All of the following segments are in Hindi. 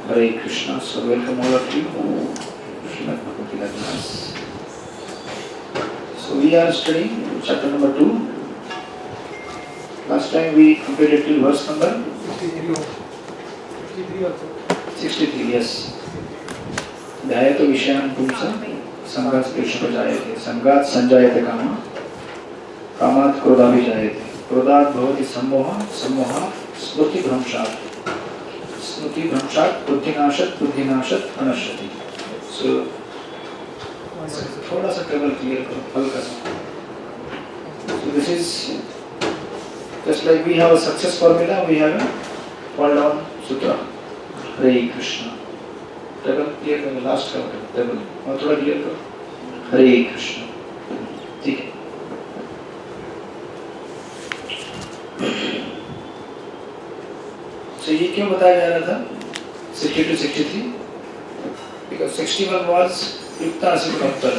Hare Krishna. So welcome all of you. Srimad Bhagavad Gita class. So we are studying chapter number 2. Last time we completed till verse number 53 also. 63. Yes. ध्यायत विषयान् पुंसः संगात् स्पृशप्रजायते संगात् संजायते कामः कामात् क्रोधाभिजायते क्रोधात् भवति सम्मोहः सम्मोहात् स्मृतिभ्रंशात् स्मृतिभ्रंशात् बुद्धिनाशात् बुद्धिनाशात् अनश्यति. So थोड़ा सा टेबल क्लियर करो हल्का सा. So this is just like we have a success formula, we have a fall down sutra. Hare Krishna. Table clear करो. लास्ट का टेबल और थोड़ा क्लियर करो. हरे कृष्ण. ठीक है. So ये क्यों बताया जा रहा था 62 63? Because 61 was Yukta Asit control.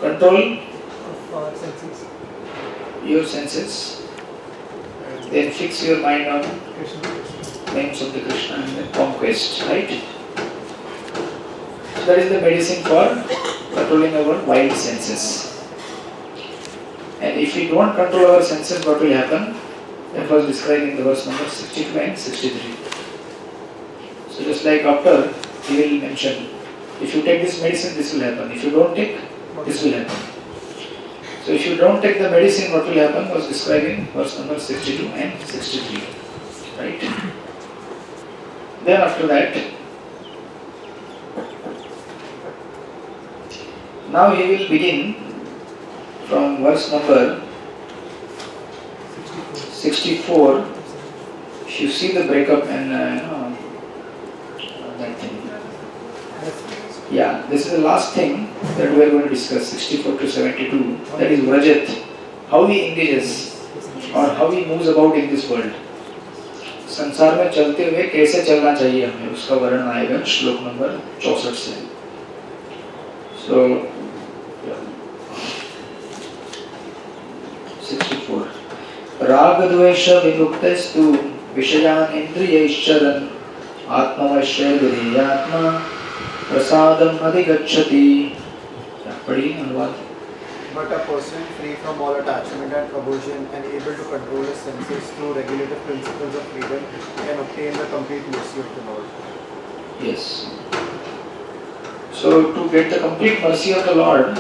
Control Of our senses. your senses, then fix your mind on Krishna. names of the Krishna and then conquest, right? So that is the medicine for controlling our wild senses. And if we don't control our senses, what will happen? That was described in the verse number 62 and 63. So just like doctor, he will mention, if you take this medicine, this will happen. If you don't take, this will happen. So if you don't take the medicine, what will happen was described in verse number 62 and 63. Right? Then after that, now he will begin from verse number 64. If you see the breakup and that thing. Yeah, this is the last thing that we are going to discuss, 64 to 72. That is Vrajat. How he engages or how he moves about in this world. संसार में चलते हुए कैसे चलना चाहिए हमें, उसका वर्णन आएगा श्लोक नंबर 64 से. So 64. राग द्वेष विमुक्तस्तु विषयान् इन्द्रियैश्चरन् आत्मवश्य विधेयात्मा प्रसादम् अधिगच्छति. पढ़िए अनुवाद. But a person free from all attachment and aversion and able to control his senses through regulative principles of freedom can obtain the complete mercy of the Lord. Yes. So to get the complete mercy of the Lord,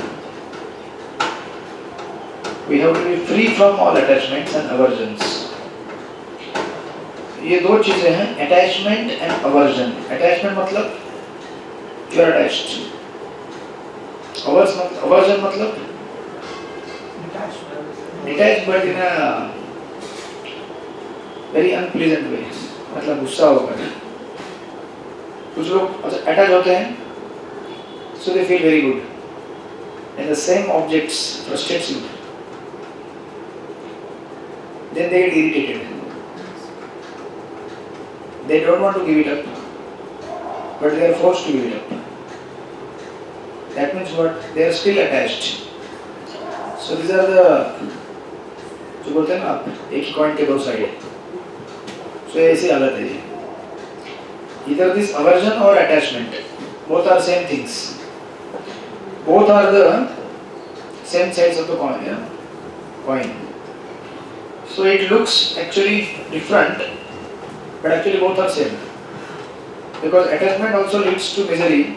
we have to be free from all attachments and aversions. ये दो चीजें हैं, attachment and aversion. Attachment मतलब you are attached. Aversion मतलब detached but in a very unpleasant way. मतलब गुस्सा होकर. कुछ लोग अटैच होते हैं, so they feel very good. And the same objects frustrates you. Then they get irritated. They don't want to give it up, but they are forced to give it up. That means what? They are still attached. So these are the, जो बोलते हैं ना आप, एक ही कॉइन के दो साइड. So ऐसी हालत है ये. Either this aversion or attachment, both are same things. Both are the same sides of the coin. Yeah? Coin. So it looks actually different, but actually both are same. Because attachment also leads to misery.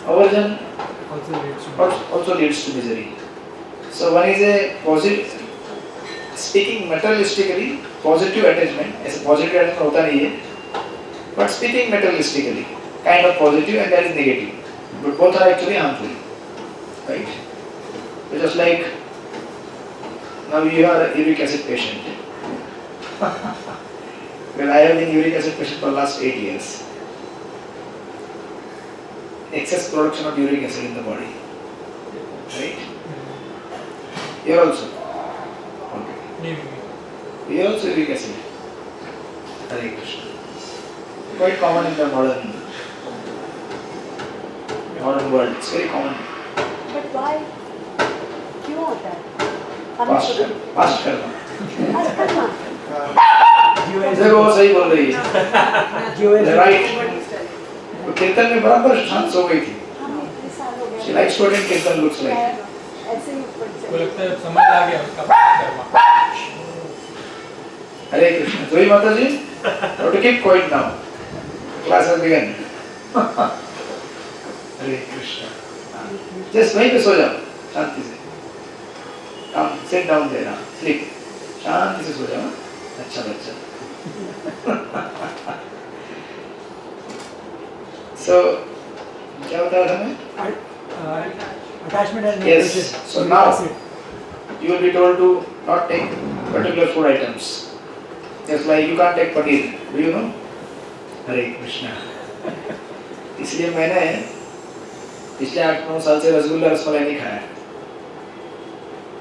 Aversion also leads to misery. So one is a positive, speaking materialistically, positive attachment. ऐसे positive attachment होता नहीं है. But speaking materialistically, kind of positive and that is negative. But both are actually harmful. Right? So just like now you are a uric acid patient. Well, I have been uric acid patient for the last 8 years. Excess production of uric acid in the body. Right? You are also. Okay. You are also uric acid. Hare Krishna. Quite common in the modern world. It's very common. But why? क्यों होता है? Past karma. आज करना. Jiva is देखो वो सही बोल रही है GOS राइट। वो कीर्तन में बराबर शांत सो गई थी। हमें इतने साल हो गए। She likes to attend kirtan, looks like. ऐसे ही ऊपर को चले। लगता है समझ आ गया उसका Karma. Hare Krishna. Joy Mataji, you have to keep quiet now. Class has begun. Hare Krishna. Just वहीं पे सो जाओ शांति से। Come, sit down there now. Sleep. शांति से सो जाओ। अच्छा बच्चा। So क्या बताया था मैं? attachment and Yes. negation. So now you will be told to not take particular food items. Just like you can't take paneer. Do you know? Hare Krishna. इसलिए मैंने पिछले 8-9 साल से रसगुल्ला रसमलाई नहीं खाया।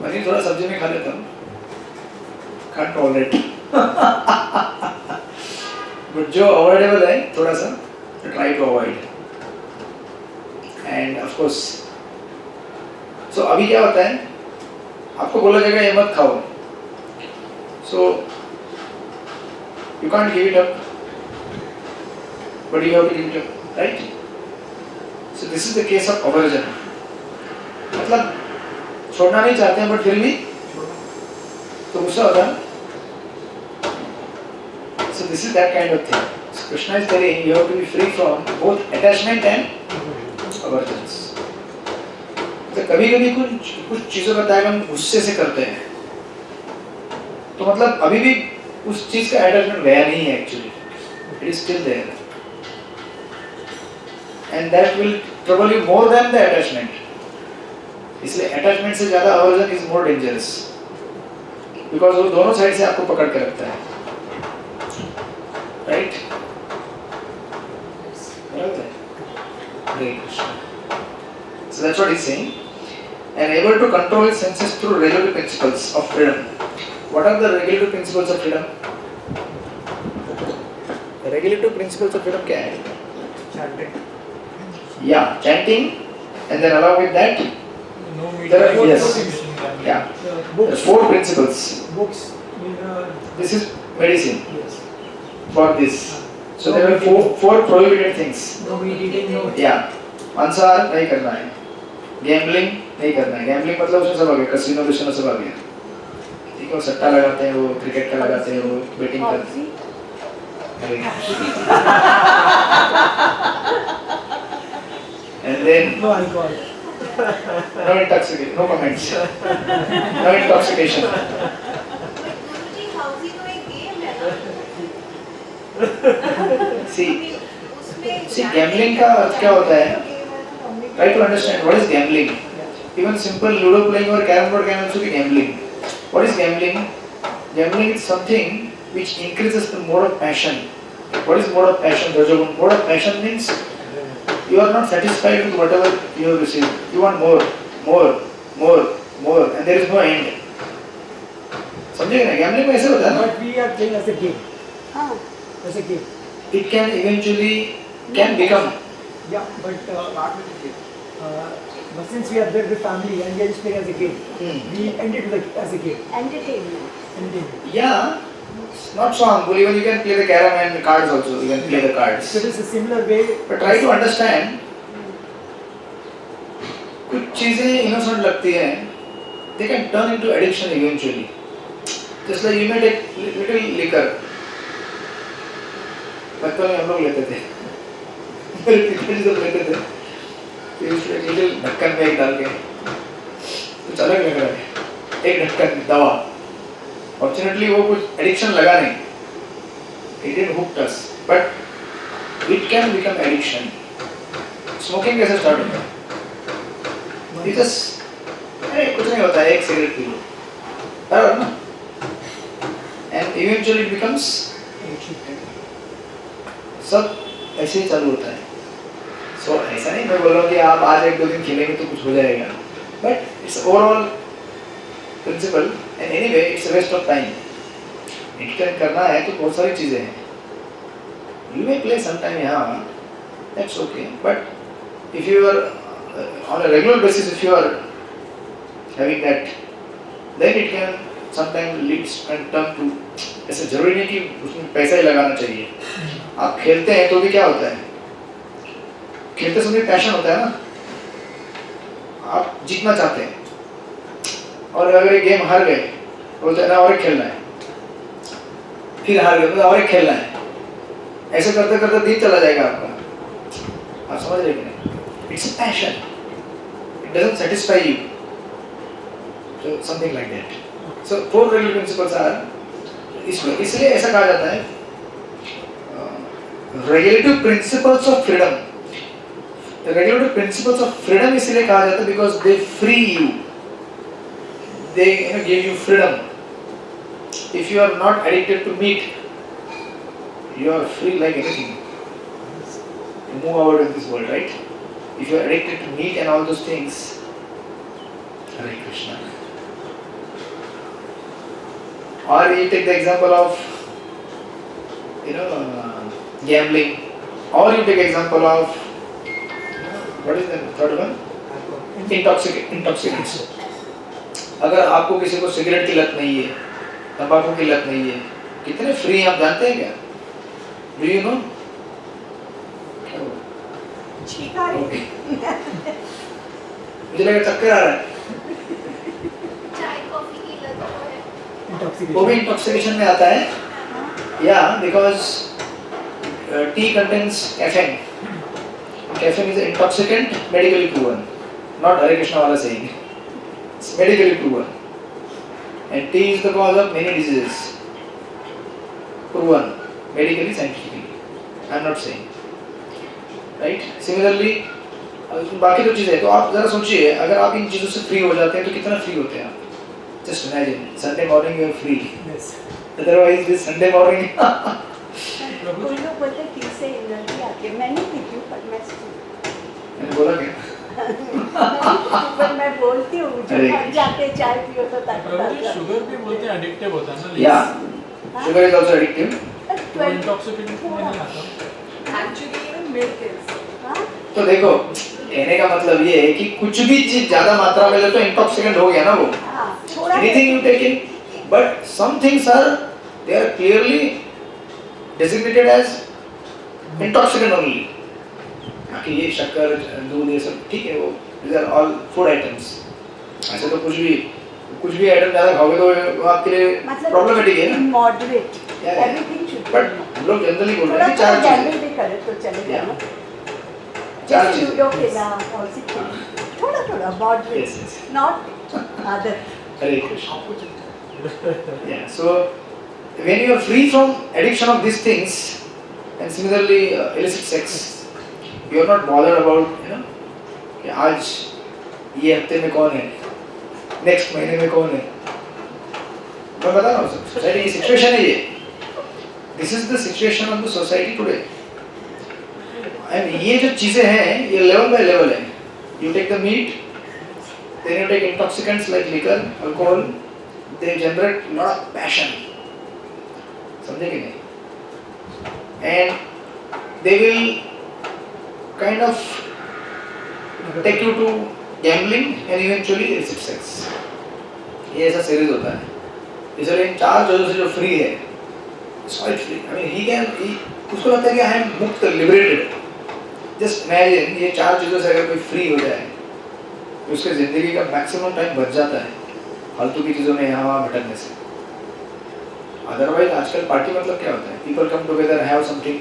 पनीर थोड़ा सब्जी में खा लेता हूँ। Can't tolerate. But जो avoidable है थोड़ा सा try to avoid. And of course, so अभी क्या होता है? आपको बोला जाएगा ये मत खाओ। So you can't give it up, but you have to give it up, right? So this is the case of aversion. मतलब छोड़ना नहीं चाहते हैं but फिर भी तो गुस्सा होता है। So this is that kind of thing. So Krishna is telling you have to be free from both attachment and aversions. तो कभी-कभी कुछ चीजों का त्याग हम गुस्से से करते हैं। तो मतलब अभी भी उस चीज का अटैचमेंट गया नहीं है actually. It is still there. And that will trouble you more than the attachment. इसलिए attachment से ज़्यादा aversion is more dangerous. Because वो दोनों साइड से आपको पकड़ के रखता है। Right? बराबर है? Hare Krishna. So that's what he's saying. And able to control his senses through regulative principles of freedom. What are the regulative principles of freedom? The regulative principles of freedom क्या है? Chanting. Yeah, chanting, and then along with that, No meat. There are- no yes. prohibition. yeah, Books. the 4 principles. Books. This is medicine Yes. for this. So there are four prohibited things. No meat eating. No. Yeah, मांसाहार नहीं करना है, गैम्बलिंग नहीं करना है। गैम्बलिंग मतलब उसमें सब आ गया, कसिनो विसिनो सब आ गया। ठीक है, वो सट्टा लगाते हैं, वो क्रिकेट का लगाते हैं, वो बेटिंग करते हैं। And then No alcohol. no intoxication, no comments, no intoxication. गुरुजी हाउसी तो एक गेम है ना See, उसमें gambling का अर्थ क्या होता है? Try to understand what is gambling. Even simple ludo playing or carrom board can also be gambling. What is gambling? Gambling is something which increases the mode of passion. What is mode of passion? Rajagun. Mode of passion means you are not satisfied with whatever you have received. You want more, and there is no end. समझेगा ना? Gambling में ऐसे होता है ना? But we are playing as a game. हाँ, As a game. It can eventually become. Yeah, but but since we are there with family and we are just playing as a game, we end it as a game. entertainment. Entertainment. Yeah, it's not so harmful. Even you can play the carom and the cards also. You can play the cards. So it is a similar way. But try to understand. कुछ चीजें innocent लगती हैं. They can turn into addiction eventually. Just like you may take little liquor. बचपन में हम लोग लेते थे. मेरे पिताजी जब लेते थे, तो उसमें little ढक्कन में एक डाल के कुछ अलग लग रहा है. एक ढक्कन दवा. Fortunately वो कुछ addiction लगा नहीं. It didn't hook us, but it can become addiction. Smoking कैसे start होता है? You just अरे कुछ नहीं होता है, एक सिगरेट पी लो, बराबर ना? And eventually it becomes सब ऐसे ही चालू होता है. So ऐसा नहीं मैं बोल रहा हूँ कि आप आज 1-2 दिन खेलेंगे तो कुछ हो जाएगा. But it's overall principle and anyway it's a waste of time. Entertain करना है तो बहुत सारी चीजें हैं. You may play sometime, yeah, that's okay. But if you are on a regular basis, if you are having that, then it can sometime leads turn to, ऐसे जरूरी नहीं कि उसमें पैसा ही लगाना चाहिए। आप खेलते हैं तो भी क्या होता है, खेलते समय पैशन होता है ना, आप जीतना चाहते हैं, और अगर ये गेम हार गए बोलते हैं ना और एक खेलना है, फिर हार गए और एक खेलना है, ऐसे करते करते दिन चला जाएगा आपका। आप समझ रहे कि नहीं? It's a passion, it doesn't satisfy you, so something like that. So four regulative principles are, इसलिए ऐसा कहा जाता है regulative principles of freedom. The regulative principles of freedom इसलिए कहा जाता है because they free you, they give you freedom. If you are not addicted to meat, you are free like anything. You move out in this world, right? If you are addicted to meat and all those things, Hare Krishna. Or you take the example of, gambling, or you take example of, what is the third one? Intoxicants. अगर आपको किसी को सिगरेट की लत नहीं है, तंबाकू की लत नहीं है, कितने फ्री आप जानते हैं क्या? Do you know? छींका है। मुझे लगा चक्कर आ रहा है। चाय कॉफी की लत तो है। वो भी इंटॉक्सिकेशन में आता है, या because T contains caffeine. Caffeine is an intoxicant, medically proven, not Hare Krishna wala saying. It's medically proven, and tea is the cause of many diseases. Proven, medically, scientifically. I am not saying. Right? Similarly, बाकी तो चीजें, तो आप जरा सोचिए, अगर आप इन चीजों से फ्री हो जाते हैं तो कितना फ्री होते हैं आप? Just imagine, Sunday morning you are free. Yes. Otherwise, this Sunday morning. कोई लोग बोलते टी से एनर्जी आती है, मैं नहीं पीती हूँ पर मैंने बोला क्या? पर मैं बोलती हूँ मुझे अरे। घर जाके चाय पियो तो ताकत प्रभु आता जी है। शुगर भी बोलते हैं एडिक्टिव होता है ना, Yeah, sugar is also addictive. वो इंटॉक्सिकेटिंग में नहीं आता। Actually, even milk is. हाँ? तो देखो, कहने का मतलब ये है कि कुछ भी चीज ज्यादा मात्रा में ले तो इंटॉक्सिकेंट हो गया ना वो. हाँ, थोड़ा Anything you take in, but some things are, they are clearly designated as intoxicant only. बाकी ये शक्कर, दूध, ये सब ठीक है, वो these are all food items. ऐसे तो कुछ भी आइटम ज्यादा खाओगे तो वो आपके लिए प्रॉब्लमैटिक है ना. Moderate Yeah, yeah. Everything should but हम लोग जनरली बोल रहे थोड़ा हैं कि थोड़ा चार गैम्बल चीजें. भी करे तो चलेगा ना, चार जैसे चीजें. लूडो खेला और सिर्फ थोड़ा थोड़ा moderate, Yes, yes. Not other. Hare Krishna. Yeah, so when you are free from addiction of these things, and similarly illicit sex, you are not bothered about, कि आज ये हफ्ते में कौन है, नेक्स्ट महीने में कौन है. मैं बता रहा हूँ सर, सोसाइटी की सिचुएशन है ये. This is the situation of the society today. And ये जो चीजें हैं ये लेवल बाय लेवल है. You take the meat, then you take intoxicants like liquor, alcohol, they generate a lot of passion. समझे कि नहीं? And they will kind of take you to gambling and eventually illicit sex. ये ऐसा सीरीज होता है. इसलिए इन चार चीजों से जो फ्री है, quite free. I mean, उसको लगता है कि I am मुक्त, liberated. Just imagine ये चार चीजों से अगर कोई फ्री हो जाए तो उसके जिंदगी का मैक्सिमम टाइम बच जाता है फालतू की चीज़ों में यहाँ वहाँ भटकने से. अदरवाइज आजकल पार्टी मतलब क्या होता है? People come together, have something,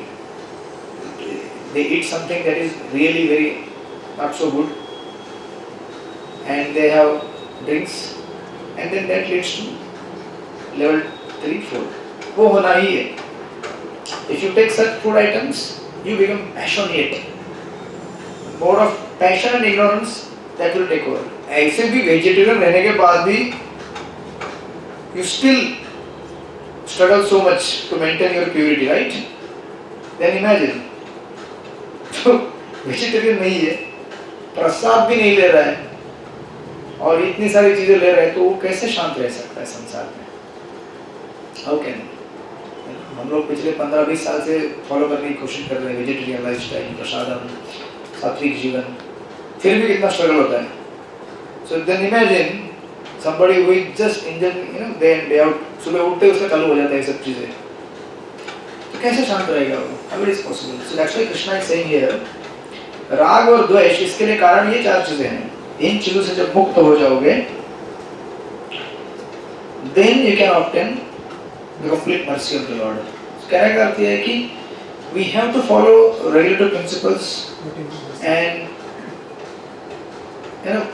they eat something that is really very not so good, and they have drinks, and then that leads to level 3-4. वो होना ही है. If you take such food items you become passionate. More of passion and ignorance that will take over. ऐसे भी वेजिटेरियन रहने के बाद भी you still struggle so much to maintain your purity, right? Then imagine, तो वेजिटेरियन नहीं है, प्रसाद भी नहीं ले रहा है और इतनी सारी चीजें ले रहा है, तो वो कैसे शांत रह सकता है संसार में? How can? हम लोग पिछले 15-20 साल से फॉलो करने की कोशिश कर रहे हैं वेजिटेरियन लाइफस्टाइल, प्रसादम, सात्विक जीवन, फिर भी कितना स्ट्रगल होता है. So then imagine somebody who is just enjoying, day in day out, सुबह उठते ही उसका चालू हो जाता है ये सब चीजें, तो कैसे शांत रहेगा वो? How it is possible? So that's why Krishna is saying here, राग और द्वेष, इसके लिए कारण ये 4 चीजें हैं. इन चीजों से जब मुक्त हो जाओगे, then you can obtain the complete mercy of the Lord. कहने का अर्थ ये है कि we have to follow regulative principles and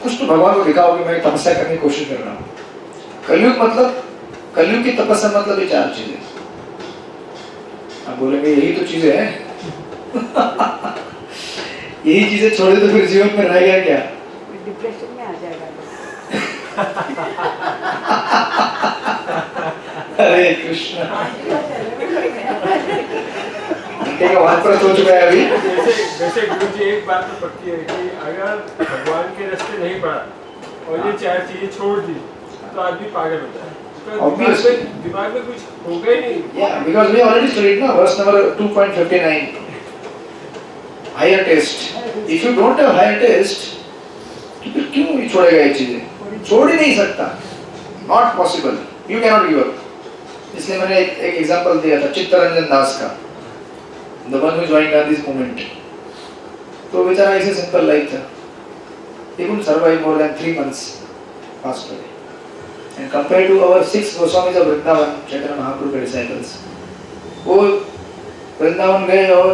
कुछ तो भगवान को दिखाओ कि मैं तपस्या करने की कोशिश कर रहा हूँ. कलयुग की तपस्या मतलब ये 4 चीजें. आप बोलेंगे यही तो चीजें हैं. यही चीजें छोड़े तो फिर जीवन में रहेगा क्या? डिप्रेशन में आ जाएगा. हरे कृष्ण. ठीक है, वहां पर सोच गया अभी. वैसे गुरु जी एक बात तो पक्की है कि अगर भगवान के रास्ते नहीं पड़ा और ये 4 चीजें छोड़ दी तो आदमी पागल होता है. दिमाग में कुछ होगा ही नहीं. Yeah, because we already studied now, verse number 2.59. Higher taste. If you don't have higher taste, तो फिर क्यों छोड़ेगा ये चीजें? छोड़ ही नहीं सकता. Not possible. You cannot give up. इसलिए मैंने एक एग्जांपल दिया था चित्तरंजन दास का, the one who joined Gandhi's movement. तो बेचारा ऐसे सिंपल लाइफ था. He couldn't survive more than 3 months fast away. And compared to our 6 Goswamis of Vrindavan, Chaitanya Mahaprabhu के disciples, वो वृंदावन गए और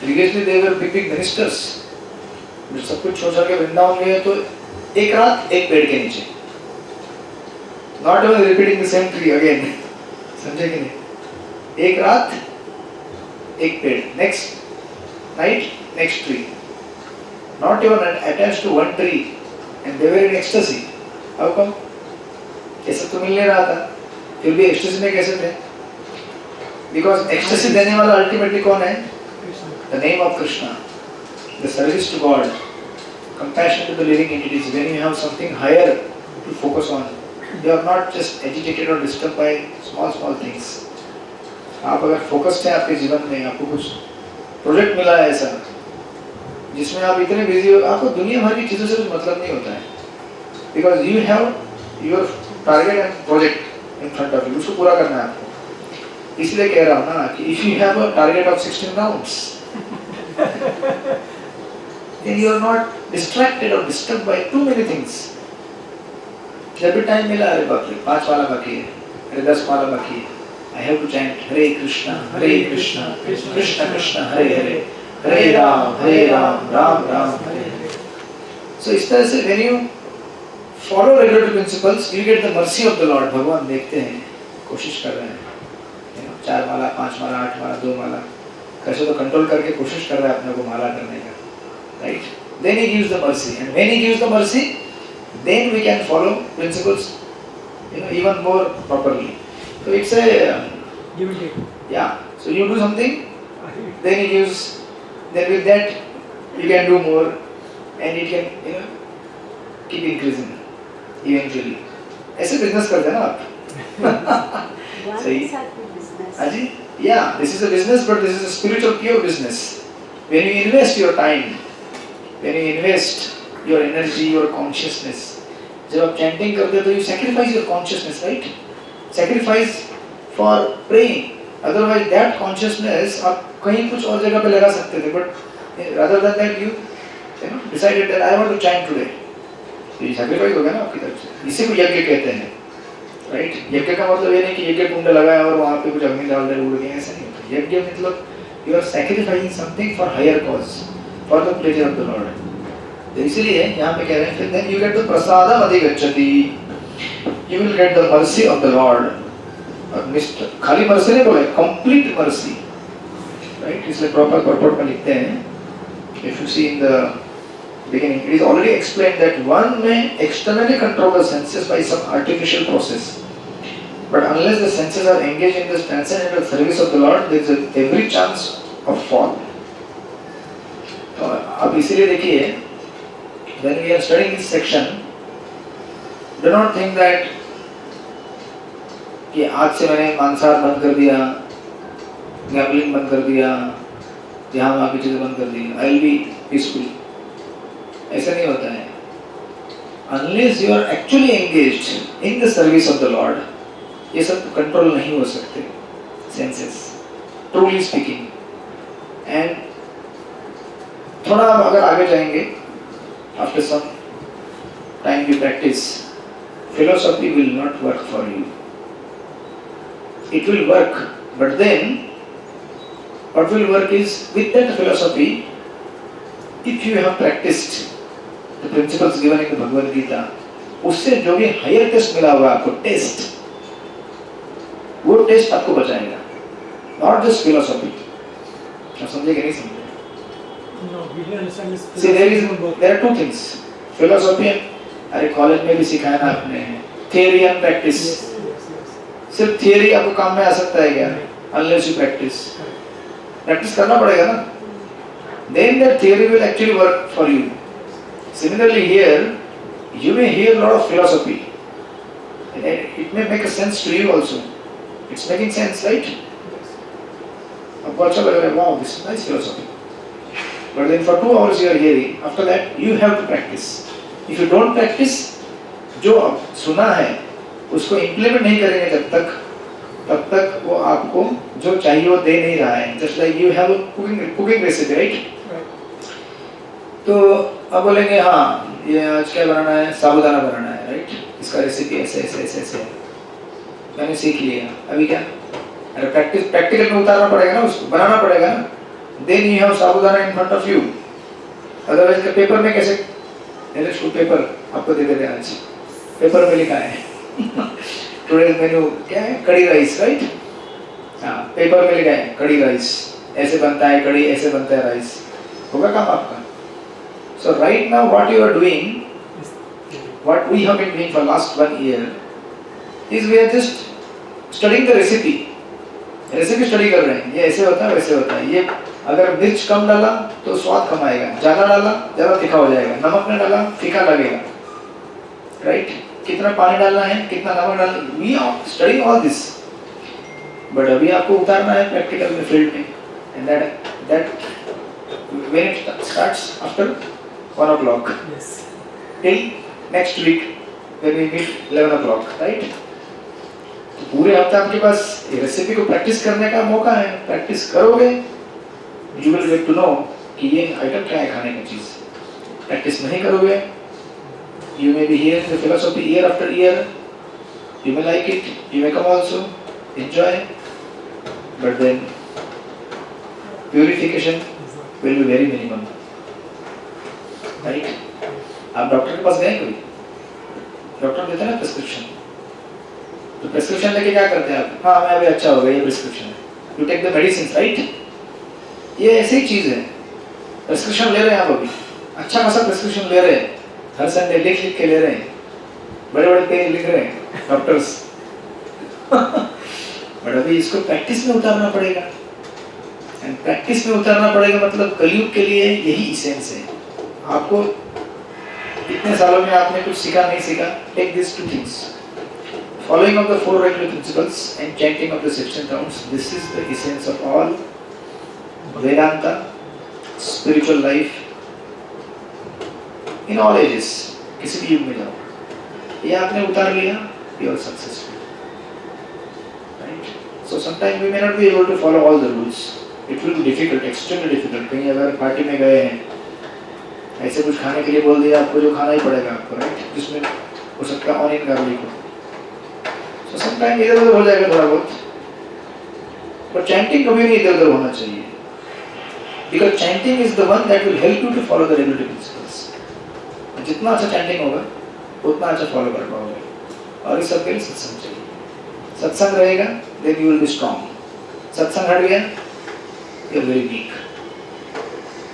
previously they were big ministers. जब सब कुछ छोड़ के वृंदावन गए तो एक रात एक पेड़ के नीचे. Not even repeating the same tree again. समझे कि नहीं? एक रात एक पेड़, next night next tree. Not even attached to one tree, and they were in ecstasy. How come? ये सब तो मिल नहीं रहा था, फिर भी ecstasy में कैसे थे? Because ecstasy देने वाला ultimately कौन है? The name of Krishna, the service to God, compassion to the living entities. When you have something higher to focus on, you are not just agitated or disturbed by small things. आप अगर फोकस्ड हैं आपके जीवन में, आपको कुछ प्रोजेक्ट मिला है ऐसा जिसमें आप इतने बिजी हो, आपको दुनिया भर की चीज़ों से कुछ मतलब नहीं होता है. Because you have your target and project in front of you, उसको पूरा करना है आपको. इसलिए कह रहा हूँ ना कि if you have a target of 16 rounds, then you are not distracted or disturbed by too many things. जब भी टाइम मिला, अरे बाप रे 5 वाला बाकी है, अरे 10 वाला बाकी है, I have to chant Hare Krishna, Krishna Krishna, Hare Hare, Hare Ram, Ram Ram, Hare Hare. So इस तरह से when you follow regulative principles, you get the mercy of the Lord. भगवान देखते हैं, कोशिश कर रहे हैं, 4 माला, 5 माला, 8 माला, 2 माला, कैसे तो कंट्रोल करके कोशिश कर रहा है अपने को माला करने का, right? Then he gives the mercy, and when he gives the mercy, then we can follow principles, even more properly. So it's a Give and take. yeah. So you do something, then he gives. Then with that you can do more, and it can keep increasing eventually. ऐसे business करते हैं ना आप? सही. हाँ जी. Yeah, this is a business, but this is a spiritual pure business. When you invest your time, when you invest your energy, your consciousness, जब आप chanting करते हो तो you sacrifice your consciousness, right? Sacrifice for praying. Otherwise that consciousness आप कहीं कुछ और जगह पे लगा सकते थे, but rather than that you decided that I want to chant today. तो ये sacrifice हो गया ना आपकी तरफ से. इसे को यज्ञ कहते हैं, right? यज्ञ का मतलब ये नहीं कि यज्ञ कुंड लगाया और वहाँ पे कुछ अग्नि डाल रहे उड़ गए, ऐसा नहीं होता. यज्ञ मतलब you are sacrificing something for higher cause, for the pleasure of the Lord. तो इसलिए यहाँ पे कह रहे हैं then you get the prasadam adhigacchati, you will get the mercy of the Lord. और खाली mercy नहीं बोले, complete mercy, right? इसलिए proper purport में लिखते हैं, if you see in the beginning, it is already explained that one may externally control the senses by some artificial process, but unless the senses are engaged in the transcendental service of the Lord, there is every chance of fall. तो अब इसीलिए देखिए, when we are studying this section, do not think that कि आज से मैंने मांसाहार बंद कर दिया, गैम्बलिंग बंद कर दिया, यहाँ वहाँ की चीज़ें बंद कर दी, I will be peaceful. ऐसा नहीं होता है. unless you are actually engaged in the service of the Lord, ये सब कंट्रोल नहीं हो सकते सेंसेस, ट्रूली स्पीकिंग. एंड थोड़ा अगर आगे जाएंगे, after some time you practice, philosophy will not work for you. It will work, but then what will work is with that philosophy, if you have practiced the principles given in the Bhagavad Gita, उससे जो भी हायर टेस्ट मिला हुआ आपको टेस्ट, वो टेस्ट आपको बचाएगा, नॉट जस्ट फिलोसॉफी. आप समझे कि नहीं समझे? No, we didn't understand this. See, there are two things. Philosophy, अरे कॉलेज में भी सिखाया ना आपने, थियरी एंड प्रैक्टिस. सिर्फ थियरी आपको काम में आ सकता है क्या? Unless you practice. प्रैक्टिस करना पड़ेगा ना. Then that theory will actually work for you. Similarly here, you may hear a lot of philosophy. It may make a sense to you also. It's making sense, right? आपको अच्छा लगेगा, wow, this is nice philosophy. But then for 2 hours you are hearing. After that you have to practice. If you don't practice, जो सुना है उसको implement नहीं करेंगे जब तक, तब तक वो आपको जो चाहिए वो दे नहीं रहा है. Just like you have a cooking recipe, right? तो अब बोलेंगे हाँ ये आज क्या बनाना है, साबूदाना बनाना है, राइट? इसका रेसिपी ऐसे ऐसे ऐसे ऐसे मैंने सीख लिया. अभी क्या, अरे प्रैक्टिकल में उतारना पड़ेगा ना, उसको बनाना पड़ेगा ना. Then you have sabudana in front of you. Otherwise का पेपर में कैसे, इसको पेपर आपको दे देते आज, पेपर में लिखा है टुडेज मेन्यू क्या है, कड़ी राइस, राइट? हाँ, पेपर में लिखा है कड़ी राइस, ऐसे बनता है कड़ी, ऐसे बनता है राइस. होगा काम आपका. So right now what you are doing, what we have been doing for last 1 year is we are just studying the recipe. Recipe study कर रहे हैं, ये ऐसे होता है वैसे होता है. ये अगर मिर्च कम डाला तो स्वाद कम आएगा, ज़्यादा डाला ज़्यादा तीखा हो जाएगा, नमक नहीं डाला फीका लगेगा, राइट? कितना पानी डालना है, कितना नमक डालना है, we are studying all this. But अभी आपको उतारना है प्रैक्टिकल में, फील्ड में. And that when it starts after 1 o'clock till next week when we meet 11 o'clock, right? तो पूरे हफ्ता आपके पास रेसिपी को प्रैक्टिस करने का मौका है. प्रैक्टिस करोगे you will get to know कि ये आइटम क्या है खाने की चीज. प्रैक्टिस नहीं करोगे, you may be hearing the philosophy year after year, you may like it, you may come also, enjoy, but then purification will be very minimum, right? आप डॉक्टर के पास गए कोई, डॉक्टर देता है ना प्रिस्क्रिप्शन, तो प्रिस्क्रिप्शन लेके क्या करते हैं आप? हाँ मैं अभी अच्छा हो गया, ये प्रिस्क्रिप्शन है, you take the medicine, right? ये ऐसी ही चीज है. प्रिस्क्रिप्शन ले रहे हैं आप, अभी अच्छा खासा प्रिस्क्रिप्शन ले रहे हैं, हर संडे लिख लिख के ले रहे हैं, बड़े बड़े पेज लिख रहे हैं डॉक्टर्स बट अभी इसको प्रैक्टिस में उतारना पड़ेगा. एंड प्रैक्टिस में उतारना पड़ेगा मतलब कलयुग के लिए यही इसेंस है. आपको इतने सालों में आपने कुछ सीखा नहीं सीखा, take this 2 things, following of the 4 regular principles and chanting of the 16 rounds. This is the essence of all Vedanta, spiritual life in all ages. किसी भी युग में जाओ, ये आपने उतार लिया, you are successful, right? So sometimes we may not be able to follow all the rules. It will be difficult, extremely difficult. कहीं अगर पार्टी में गए हैं, ऐसे कुछ खाने के लिए बोल दिया आपको, जो खाना ही पड़ेगा आपको, राइट? जिसमें हो सकता है ऑनियन गार्लिक हो. So sometimes इधर उधर हो जाएगा थोड़ा बहुत, but chanting कभी नहीं इधर उधर होना चाहिए, because chanting is the one that will help you to follow the regulative principles. जितना अच्छा chanting होगा उतना अच्छा फॉलो कर पाओगे. और इस सब के लिए सत्संग चाहिए. सत्संग रहेगा then you will be strong. सत्संग हट गया you are very weak.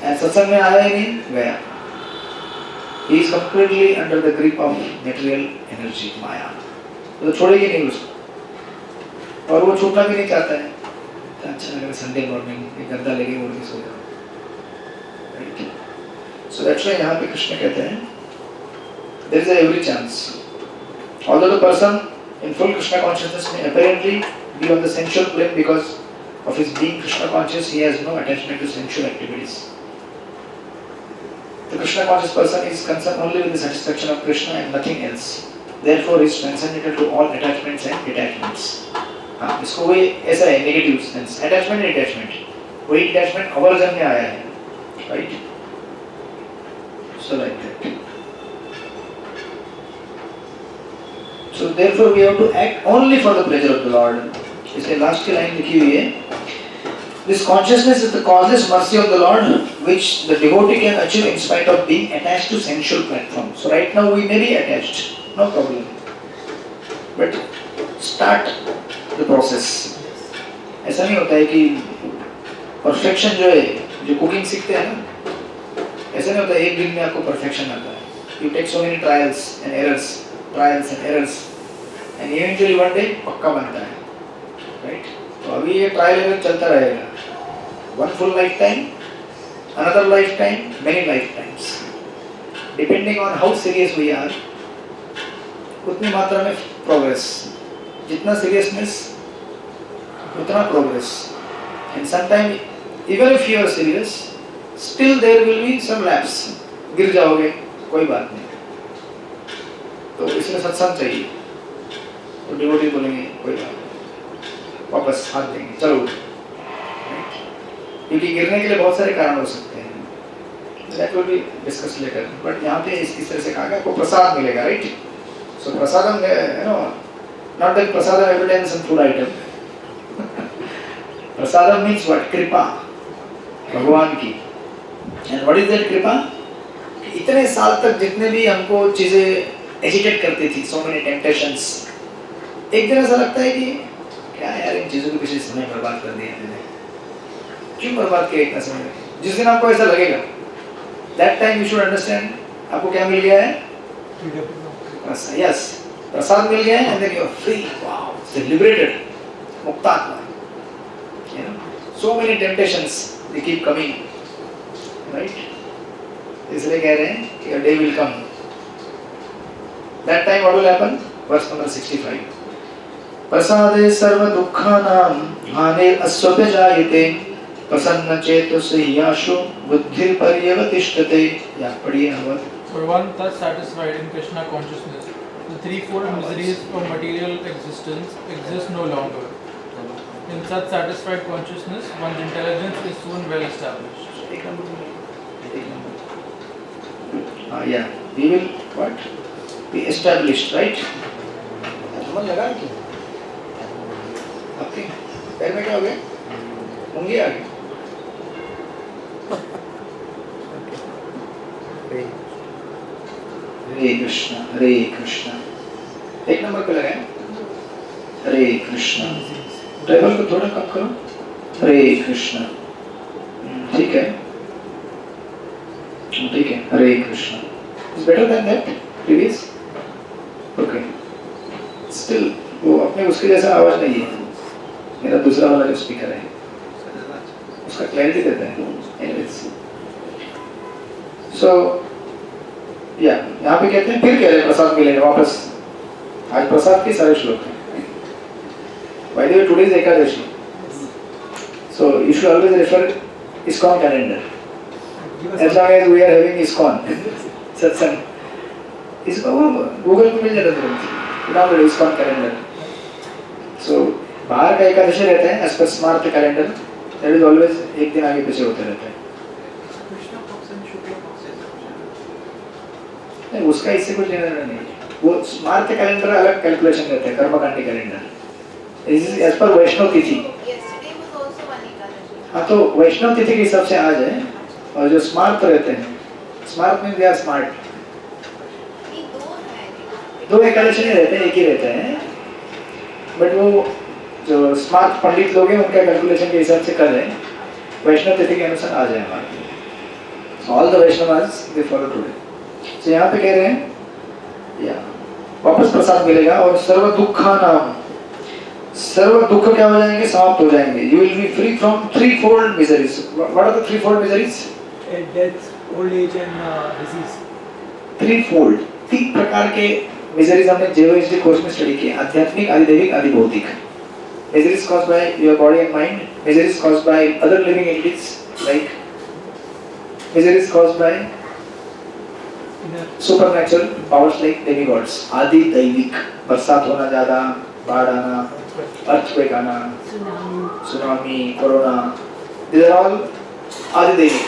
and सत्संग में आया ही नहीं, गया. He is completely under the grip of material energy, माया. तो छोड़ेगी नहीं उसको, और वो छूटना भी नहीं चाहता है. तो अच्छा लगा संडे मॉर्निंग एक गद्दा लेके उड़ के सो जाओ, राइट? सो दैट्स व्हाई यहाँ पे कृष्ण कहते हैं there is a every chance. Although the person in full Krishna consciousness may apparently be on the sensual plane because of his being Krishna conscious, he has no attachment to sensual activities. The Krishna conscious person is concerned only with the satisfaction of Krishna and nothing else. Therefore, he is transcendental to all attachments and detachments. हाँ, इसको वही ऐसा है negative sense, attachment and detachment, वही अटैचमेंट अवर्जन में आया है, right? So like that. So therefore we have to act only for the pleasure of the Lord. इसलिए लास्ट की लाइन लिखी हुई है, This consciousness is the causeless mercy of the Lord, which the devotee can achieve in spite of being attached to sensual platform. So right now we may be attached, no problem. But start the process. ऐसा नहीं होता है कि perfection जो है, जो cooking सीखते हैं ना, ऐसा नहीं होता है एक दिन में आपको perfection आता है. You take so many trials and errors, and eventually one day पक्का बनता है, right? तो अभी ये ट्रायल एरर चलता रहेगा. One full lifetime, another lifetime, many lifetimes. Depending on how serious we are, उतनी मात्रा में progress. जितना seriousness, उतना progress. And sometimes, even if you are serious, still there will be some lapse. गिर जाओगे, कोई बात नहीं. तो इसमें सत्संग चाहिए. तो डिवोटी बोलेंगे कोई बात नहीं, वापस हाथ देंगे, चलो. क्योंकि गिरने के लिए बहुत सारे कारण हो सकते हैं. That will be discussed later. But यहाँ पे इस तरह से कहा गया, आपको प्रसाद मिलेगा, right? So prasadam, you know, not that prasadam every time some food item. Prasadam means what? कृपा, भगवान की. And what is that कृपा? इतने साल तक जितने भी हमको चीजें एजिटेट करती थी, so many temptations, एक दिन ऐसा लगता है कि क्या यार इन चीजों के पीछे समय बर्बाद कर दिया मैंने, क्यों बर्बाद किया इतना समय. जिस दिन आपको ऐसा लगेगा, that time you should understand आपको क्या मिल गया है. Yes, प्रसाद मिल गया है, and then you are free. Wow, you're liberated, मुक्तात्मा. You know, so many temptations they keep coming, right? इसलिए कह रहे हैं कि a day will come. That time what will happen? Verse number 65. प्रसादे सर्व दुःखानां हानिर् अस्वभ्यजायते प्रसन्न चेतसो याशु बुद्धिर पर्यवतिष्ठते. या पढ़िए हमारा. For one thus satisfied in Krishna consciousness, the threefold miseries of material existence exist no longer. In such satisfied consciousness, one's intelligence is soon well established. एक number. Yeah, we will what? Be established, right? मन लगा कि आपके पैर में क्या हो गया? मुंगी आ गई. हरे कृष्णा हरे कृष्णा. एक नंबर पे लगाए. हरे कृष्णा. टेबल को थोड़ा कम करो. हरे कृष्णा. ठीक है, ठीक है. हरे Krishna. Is better than that previous? Okay. Still वो अपने उसके जैसा आवाज नहीं है. मेरा दूसरा वाला जो स्पीकर है उसका क्लैरिटी देता है. Anyways. So या यहाँ पे कहते हैं, फिर कह रहे हैं प्रसाद मिलेगा वापस. आज प्रसाद के सारे श्लोक हैं. By the way, today is Ekadashi. So you should always refer ISKCON calendar. As long as we are having ISKCON सत्संग, इसको गूगल पे मिल जाता है तुरंत. Download ISKCON calendar. सो बाहर का एकादशी रहता है एज पर smart calendar, that is always एक दिन आगे पीछे होते रहता है. नहीं, उसका इससे कुछ लेना देना नहीं. वो स्मार्ट कैलेंडर अलग कैलकुलेशन रहता है, कर्मकांडी calendar. This is as per Vaishnava तिथि. Yesterday was also one Ekadashi. हाँ, तो वैष्णव तिथि के हिसाब से आज है. और जो स्मार्ट रहते हैं, smart mean they are smart. नहीं, दो हैं. दो एकादशी नहीं रहते हैं, एक ही रहते हैं. बट वो जो स्मार्ट पंडित लोग हैं उनका कैलकुलेशन के हिसाब से कर रहे हैं. वैष्णव तिथि के अनुसार आ जाए हमारे. All the Vaishnavas they follow today. तो यहाँ पे कह रहे हैं या वापस प्रसाद मिलेगा और सर्व दुःखानां, सर्व दुख क्या हो जाएंगे? समाप्त हो जाएंगे. You will be free from three fold miseries. What are the three fold miseries? Death, old age and disease. Three fold, तीन प्रकार के मिजरीज हमने जेओएसडी कोर्स में स्टडी किए. आध्यात्मिक, आदिदैविक, आदि भौतिक. Miseries caused by your body and mind, miseries caused by other living entities, like miseries caused by supernatural powers like demigods, आदि दैविक, बरसात होना ज्यादा, बाढ़ आना, अर्थक्वेक आना, tsunami, corona, these are all आदि दैविक।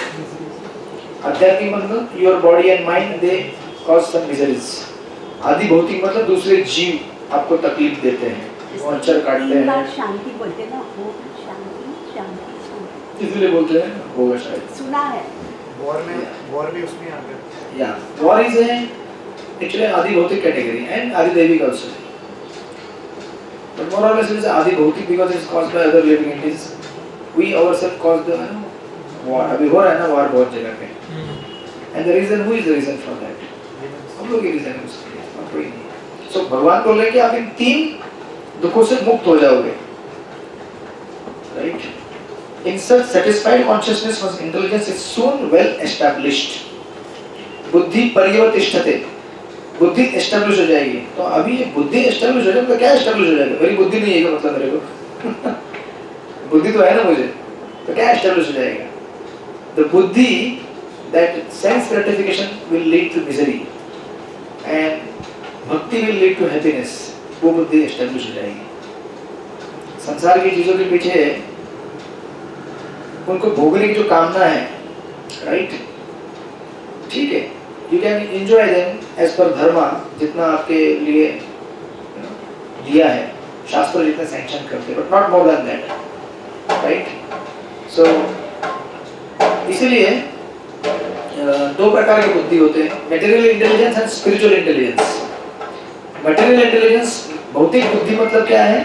आध्यात्मिक मतलब your body and mind they cause some miseries. आदि भौतिक मतलब दूसरे जीव आपको तकलीफ देते हैं, मच्छर काटते तीन बार हैं, शांति बोलते ना, वो शांति शांति शांति इसलिए बोलते हैं होगा शायद। सुना है। वॉर भी उसमें आ गया। Yeah, war is actually आदि भौतिक category and आदि दैविक also. But more or less it is आदि भौतिक because it is caused by other living entities. We ourselves cause the war. अभी हो रहा है ना war बहुत जगह पे. And the reason, who is the reason for that? हम लोग ही reason है उसके लिए, और कोई नहीं। So भगवान बोल रहे हैं कि आप इन 3 दुखों से मुक्त हो जाओगे. Right? In such satisfied consciousness one's intelligence is soon well established. बुद्धि पर्यवतिष्ठते, बुद्धि एस्टेब्लिश हो जाएगी। तो अभी ये बुद्धि एस्टेब्लिश हो जाएगी तो क्या एस्टेब्लिश हो जाएगा? मेरी बुद्धि नहीं है क्या मतलब मेरे को? बुद्धि तो है ना मुझे, तो क्या एस्टेब्लिश हो जाएगा? The बुद्धि that sense gratification will lead to misery and भक्ति will lead to happiness, वो बुद्धि एस्टेब्लिश हो जाएगी। संसार की चीजों के पीछे उनको भोगने की जो कामना है, राइट, ठीक है, you can enjoy them as per dharma, जितना आपके लिए दिया है शास्त्र जितना सैंक्शन करते हैं, but not more than that, right. So इसीलिए 2 प्रकार की बुद्धि होते हैं, material intelligence and spiritual intelligence. Material intelligence, भौतिक बुद्धि मतलब क्या है?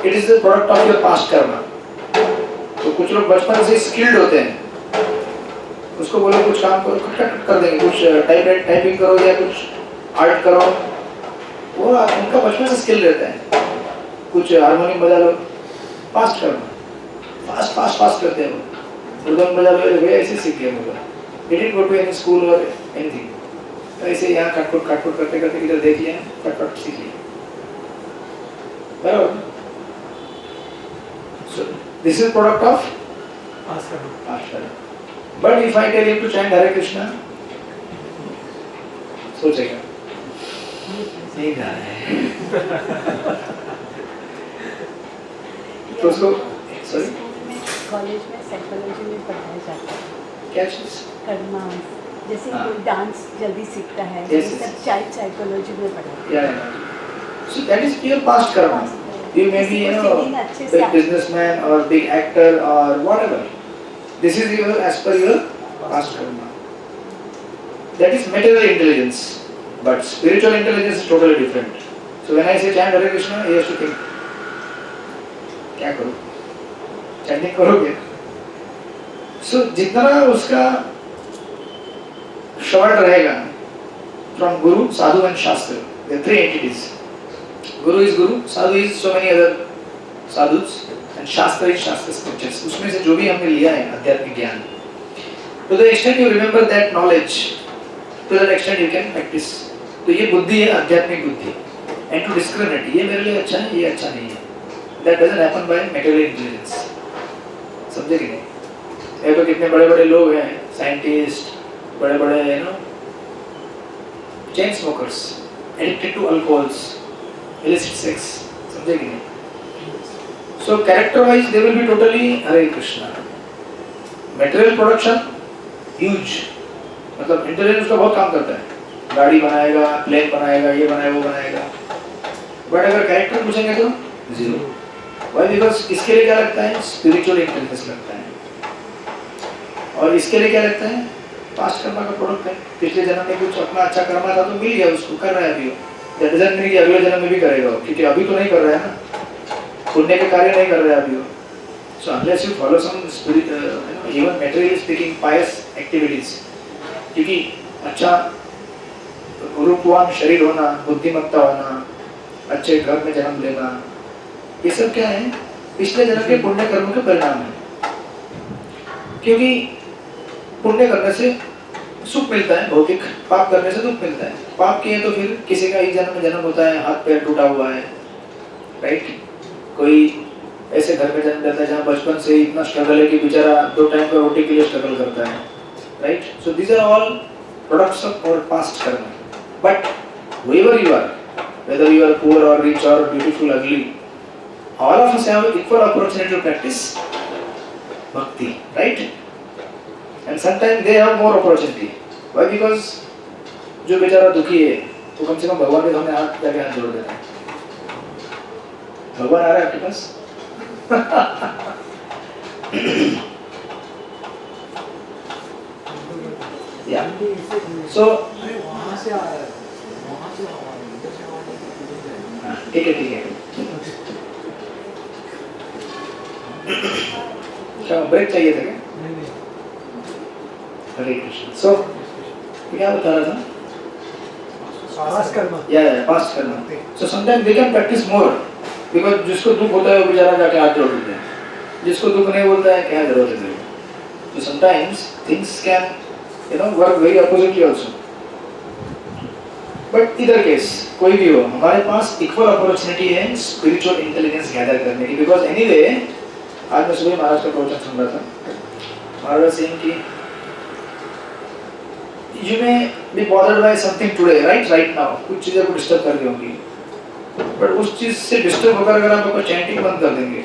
It is the product of your past karma. तो कुछ लोग बचपन से स्किल्ड होते हैं, उसको बोलो कुछ काम करो, खट कर देंगे, कुछ टाइपिंग करो या कुछ आर्ट करो, वो उनका बचपन से स्किल रहता है। कुछ हारमोनियम बजा लो, फास्ट करना, फास्ट करते हैं वो, मृदंग बजा लो, वे ऐसे सीख गए होगा। Didn't go to any school और एनीथिंग, ऐसे यहाँ काटपुट करते करते इधर देख लिया, फटाफट सीख लिया, बराबर। So this is product of past karma. But if I tell him to chant Hare Krishna, सोचेगा नहीं गा रहा है। तो उसको सॉरी कॉलेज में साइकोलॉजी में पढ़ाया जाता है क्या चीज? कर्मा, जैसे हाँ। कोई डांस जल्दी सीखता है, Yes, ये yes, सब चाइल्ड साइकोलॉजी में पढ़ाया। Yeah. So that is your past karma. You may be, you know, big businessman or big actor or whatever. This is your as per your past karma. That is material intelligence, but spiritual intelligence is totally different. So when I say chant Hare Krishna, he has to think, क्या करूँ? Chanting करोगे? So जितना उसका श्रवण रहेगा from Guru, Sadhu and Shastra, the 3 entities. Guru is Guru, Sadhu is so many other sadhus, and Shastra is Shastra scriptures. उसमें से जो भी हमने लिया है आध्यात्मिक ज्ञान, to the extent you remember that knowledge, to that extent you can practice. तो ये बुद्धि है आध्यात्मिक बुद्धि, and to discriminate, ये मेरे लिए अच्छा है, ये अच्छा नहीं है, that doesn't happen by material intelligence. समझे कि नहीं? ये तो कितने बड़े-बड़े लोग हैं, साइंटिस्ट, बड़े-बड़े, you know, chain smokers, addicted to alcohols, illicit sex, समझे कि नहीं? So character wise they will be totally Hare Krishna. Material production huge, मतलब इंटेलिजेंस का बहुत काम करता है, गाड़ी बनाएगा, प्लेन बनाएगा, ये बनाएगा, वो बनाएगा, बट अगर कैरेक्टर पूछेंगे तो जीरो। Why? Because इसके लिए क्या लगता है? स्पिरिचुअल इंटेलिजेंस लगता है, और इसके लिए क्या लगता है? पास्ट कर्मा का प्रोडक्ट है, पिछले जन्म में कुछ अपना अच्छा कर्मा था तो मिल गया उसको, कर रहा है अभी वो, दैट डजंट मीन कि अगले जन्म में भी करेगा, क्योंकि अभी तो नहीं कर रहा है ना, पुण्य के कार्य नहीं कर रहा है अभी वो। So unless you follow some spirit, even materially speaking, pious activities, क्योंकि अच्छा रूपवान शरीर होना, बुद्धिमत्ता होना, अच्छे घर में जन्म लेना, ये सब क्या है? पिछले जन्म के पुण्य कर्मों के परिणाम है। क्योंकि पुण्य करने से सुख मिलता है भौतिक, पाप करने से दुख मिलता है। पाप किए तो फिर किसी का ही जन्म में जन्म होता है, हाथ पैर टूटा हुआ है, राइट? कोई ऐसे घर में जन्म लेता है जहाँ बचपन से इतना स्ट्रगल है कि बेचारा 2 टाइम का रोटी के लिए स्ट्रगल करता है, right? So these are all products of our past karma. But whoever you are, whether you are poor or rich or beautiful, ugly, all of us have equal opportunity to practice bhakti, right? And sometimes they have more opportunity. Why? Because जो बेचारा दुखी है वो कम से कम भगवान के सामने हाथ जाके हाथ जोड़ देता है. भगवान आ रहा है आपके पास. Yeah. So ठीक है ठीक है. क्या ब्रेक चाहिए था क्या? हरे कृष्ण. सो क्या बता रहा था? पास करना. Yeah, पास्ट करना. So sometimes they can practice more because जिसको दुख होता है वो बेचारा जाके हाथ जोड़ देते हैं. जिसको दुख नहीं बोलता है क्या जरूरत है. So sometimes things can work very oppositely also. But इधर केस कोई भी हो हमारे पास इक्वल अपॉर्चुनिटी है स्पिरिचुअल इंटेलिजेंस गैदर करने की. बिकॉज एनीवे आज मैं सुबह महाराज का प्रवचन सुन रहा था. महाराज सिंह की you may be bothered by something today right now. कुछ चीजें को डिस्टर्ब कर रही होंगी बट उस चीज से डिस्टर्ब होकर अगर आप अपना चैंटिंग बंद कर देंगे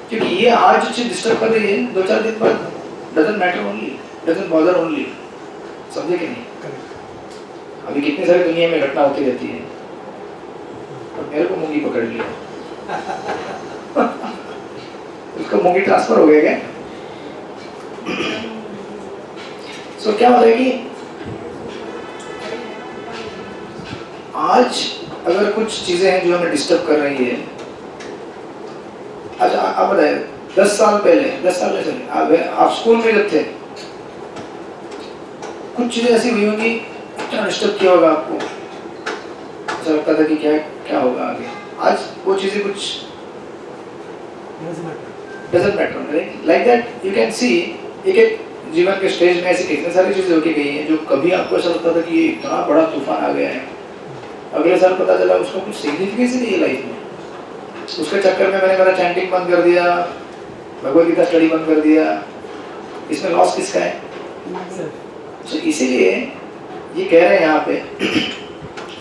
क्योंकि ये आज जो चीज डिस्टर्ब कर रही है 2-4 दिन बाद doesn't matter only doesn't bother only. समझे कि नहीं? अभी कितनी सारी दुनिया में घटना होती रहती है और मेरे को मूंगी पकड़ लिया. उसका मूंगी ट्रांसफर हो गया क्या? सो क्या होता है कि आज अगर कुछ चीजें हैं जो हमें डिस्टर्ब कर रही है. अच्छा आप बताइए 10 साल पहले आप स्कूल में जब थे कुछ चीजें ऐसी हुई होंगी इतना डिस्टर्ब किया होगा आपको. ऐसा लगता था कि क्या होगा आगे. आज वो चीजें कुछ doesn't matter, right? Like that you can see एक जीवन के स्टेज में ऐसी कितनी सारी चीजें होके गई हैं जो कभी आपको ऐसा लगता था कि ये इतना बड़ा तूफान आ गया है. अगले साल पता चला उसका कुछ सिग्निफिकेंस ही नहीं है लाइफ में. उसके चक्कर में मैंने मेरा चैंटिंग बंद कर दिया, भगवद गीता स्टडी बंद कर दिया. इसमें लॉस किसका है? तो इसीलिए ये कह रहे हैं यहाँ पे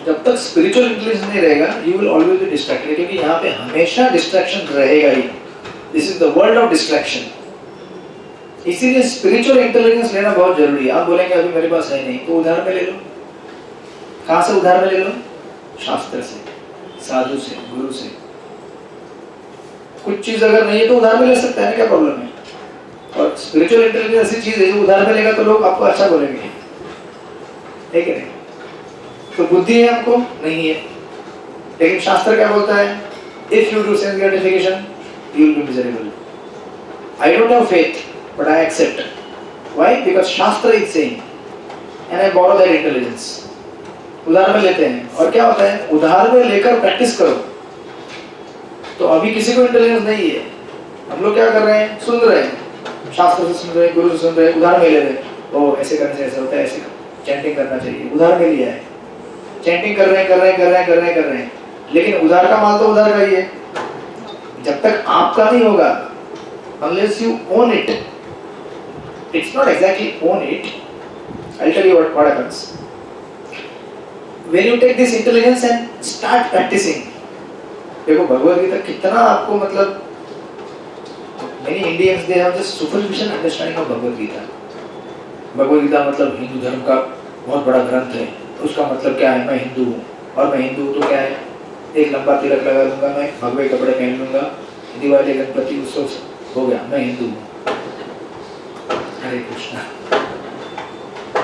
जब तक स्पिरिचुअल इंटेलिजेंस नहीं रहेगा you will always be distracted. क्योंकि यहाँ पे हमेशा डिस्ट्रैक्शन रहेगा ही. This is the world of distraction. इसीलिए स्पिरिचुअल इंटेलिजेंस लेना बहुत जरूरी है. आप बोलेंगे अभी मेरे पास है नहीं तो उधार में ले लो. कहाँ से उधार में ले लो? शास्त्र से, साधु से, गुरु से. कुछ चीज अगर नहीं है तो उधार में ले सकते हैं. क्या प्रॉब्लम है? और स्पिरिचुअल इंटेलिजेंस ऐसी चीज है जो उधार में लेगा तो लोग आपको अच्छा बोलेंगे. है कि नहीं? तो बुद्धि है आपको नहीं है. लेकिन शास्त्र क्या बोलता है? If you do sense gratification you will be miserable. I don't have faith but I accept. Why? Because shastra is saying and I borrow that intelligence. उधार में लेते हैं और क्या होता है? उधार में लेकर प्रैक्टिस करो. तो अभी किसी को इंटेलिजेंस नहीं है. हम लोग क्या कर रहे हैं? सुन रहे हैं, शास्त्र से सुन रहे हैं, गुरु से सुन रहे हैं, उधार में ले रहे हैं. ओ ऐसे करने से ऐसा होता है, ऐसे चैंटिंग करना चाहिए. उधार में लिया है, चैंटिंग कर रहे हैं. लेकिन उधार का माल तो उधार का ही है. जब तक आपका नहीं होगा unless you own it. It's not exactly own it. I'll tell you what happens. When you take this intelligence and start practicing. देखो भगवद गीता कितना आपको मतलब many Indians they have just superficial understanding of Bhagavad Gita. Bhagavad Gita मतलब हिंदू धर्म का बहुत बड़ा ग्रंथ है. उसका मतलब क्या है? मैं हिंदू हूँ और मैं हिंदू हूँ तो क्या है? एक लंबा तिलक लगा लूंगा, मैं भगवे कपड़े पहन लूंगा, दिवाली गणपति उत्सव हो गया, मैं हिंदू हूँ. हरे कृष्णा.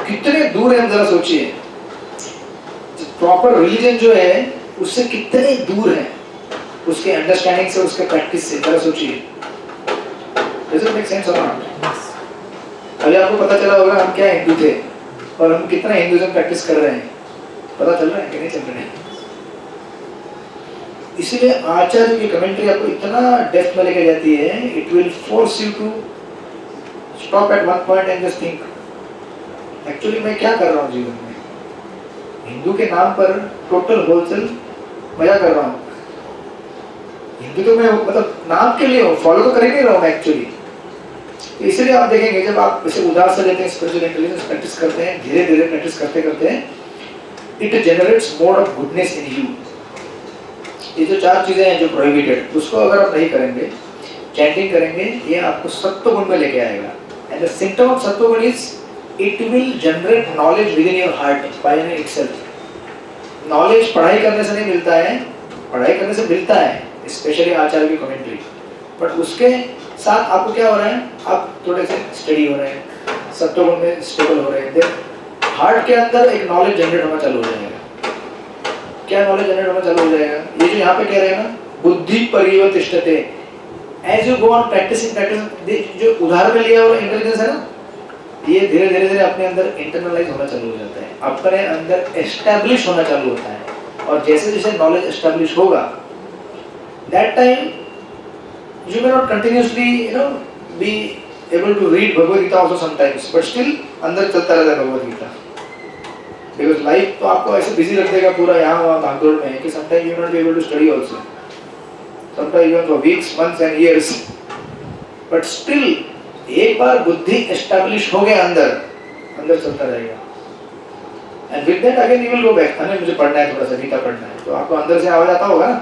कितने दूर है हम जरा सोचिए. प्रॉपर रिलीजन जो है उससे कितने दूर है, उसके अंडरस्टैंडिंग से, उसके प्रैक्टिस से. जरा सोचिए. Does it make sense or not? अभी आपको पता चला होगा हम क्या हिंदू थे और हम कितना हिंदुइज्म प्रैक्टिस कर रहे हैं. पता चल रहा है कि नहीं चल रहा है? इसलिए आचार्य की कमेंट्री आपको इतना डेप्थ में लेके जाती है. It will force you to stop at one point and just think actually मैं क्या कर रहा हूँ जीवन में. हिंदू के नाम पर टोटल होलसेल मजा कर रहा हूँ. हिंदू तो मैं मतलब नाम के लिए हूँ, फॉलो तो कर ही नहीं रहा हूँ मैं एक्चुअली. तो इसलिए आप देखेंगे जब आप इसे उदार से लेते हैं, स्पिरिचुअल इंटेलिजेंस प्रैक्टिस करते हैं, धीरे धीरे प्रैक्टिस करते करते it generates mode of goodness in you. ये जो 4 चीजें हैं जो प्रोहिबिटेड, उसको अगर आप नहीं करेंगे, चैंटिंग करेंगे, ये आपको सत्व गुण में लेके आएगा। एंड द सिम्पटम ऑफ सत्व गुण is it will generate knowledge with in your heart by in itself. Knowledge पढ़ाई करने से नहीं मिलता है, पढ़ाई करने से मिलता है, स्पेशली आचार्य की कमेंट्री, बट उसके साथ आपको क्या हो रहा है, आप थोड़े से स्टडी हो रहे हैं, सत्व गुण में स्टेबल हो रहे हैं, देन हार्ट के अंदर एक नॉलेज जनरेट होना चालू हो जाएगा। क्या नॉलेज जनरेट होना चालू हो जाएगा? ये जो यहाँ पे कह रहे हैं ना, बुद्धि परिवर्तिष्ठते, as you go on practising practice, जो उदाहरण में लिया हुआ इंटेलिजेंस है ना, ये धीरे धीरे धीरे अपने अंदर इंटरनलाइज होना चालू हो जाता है, अपने अंदर एस्टैब्लिश होना चालू होता है। और जैसे जैसे नॉलेज एस्टैब्लिश होगा, that time you may not continuously be able to read Bhagavad Gita also sometimes, but still अंदर चलता रहता है भगवद गीता, because life तो आपको ऐसे busy रख देगा पूरा यहाँ वहाँ भागदौड़ में कि sometimes you will not be able to study also, sometimes even for weeks, months and years, but still एक बार बुद्धि establish हो गया अंदर चलता रहेगा, and with that again you will go back, अरे मुझे पढ़ना है, थोड़ा सा गीता पढ़ना है, तो आपको अंदर से आवाज आता होगा ना,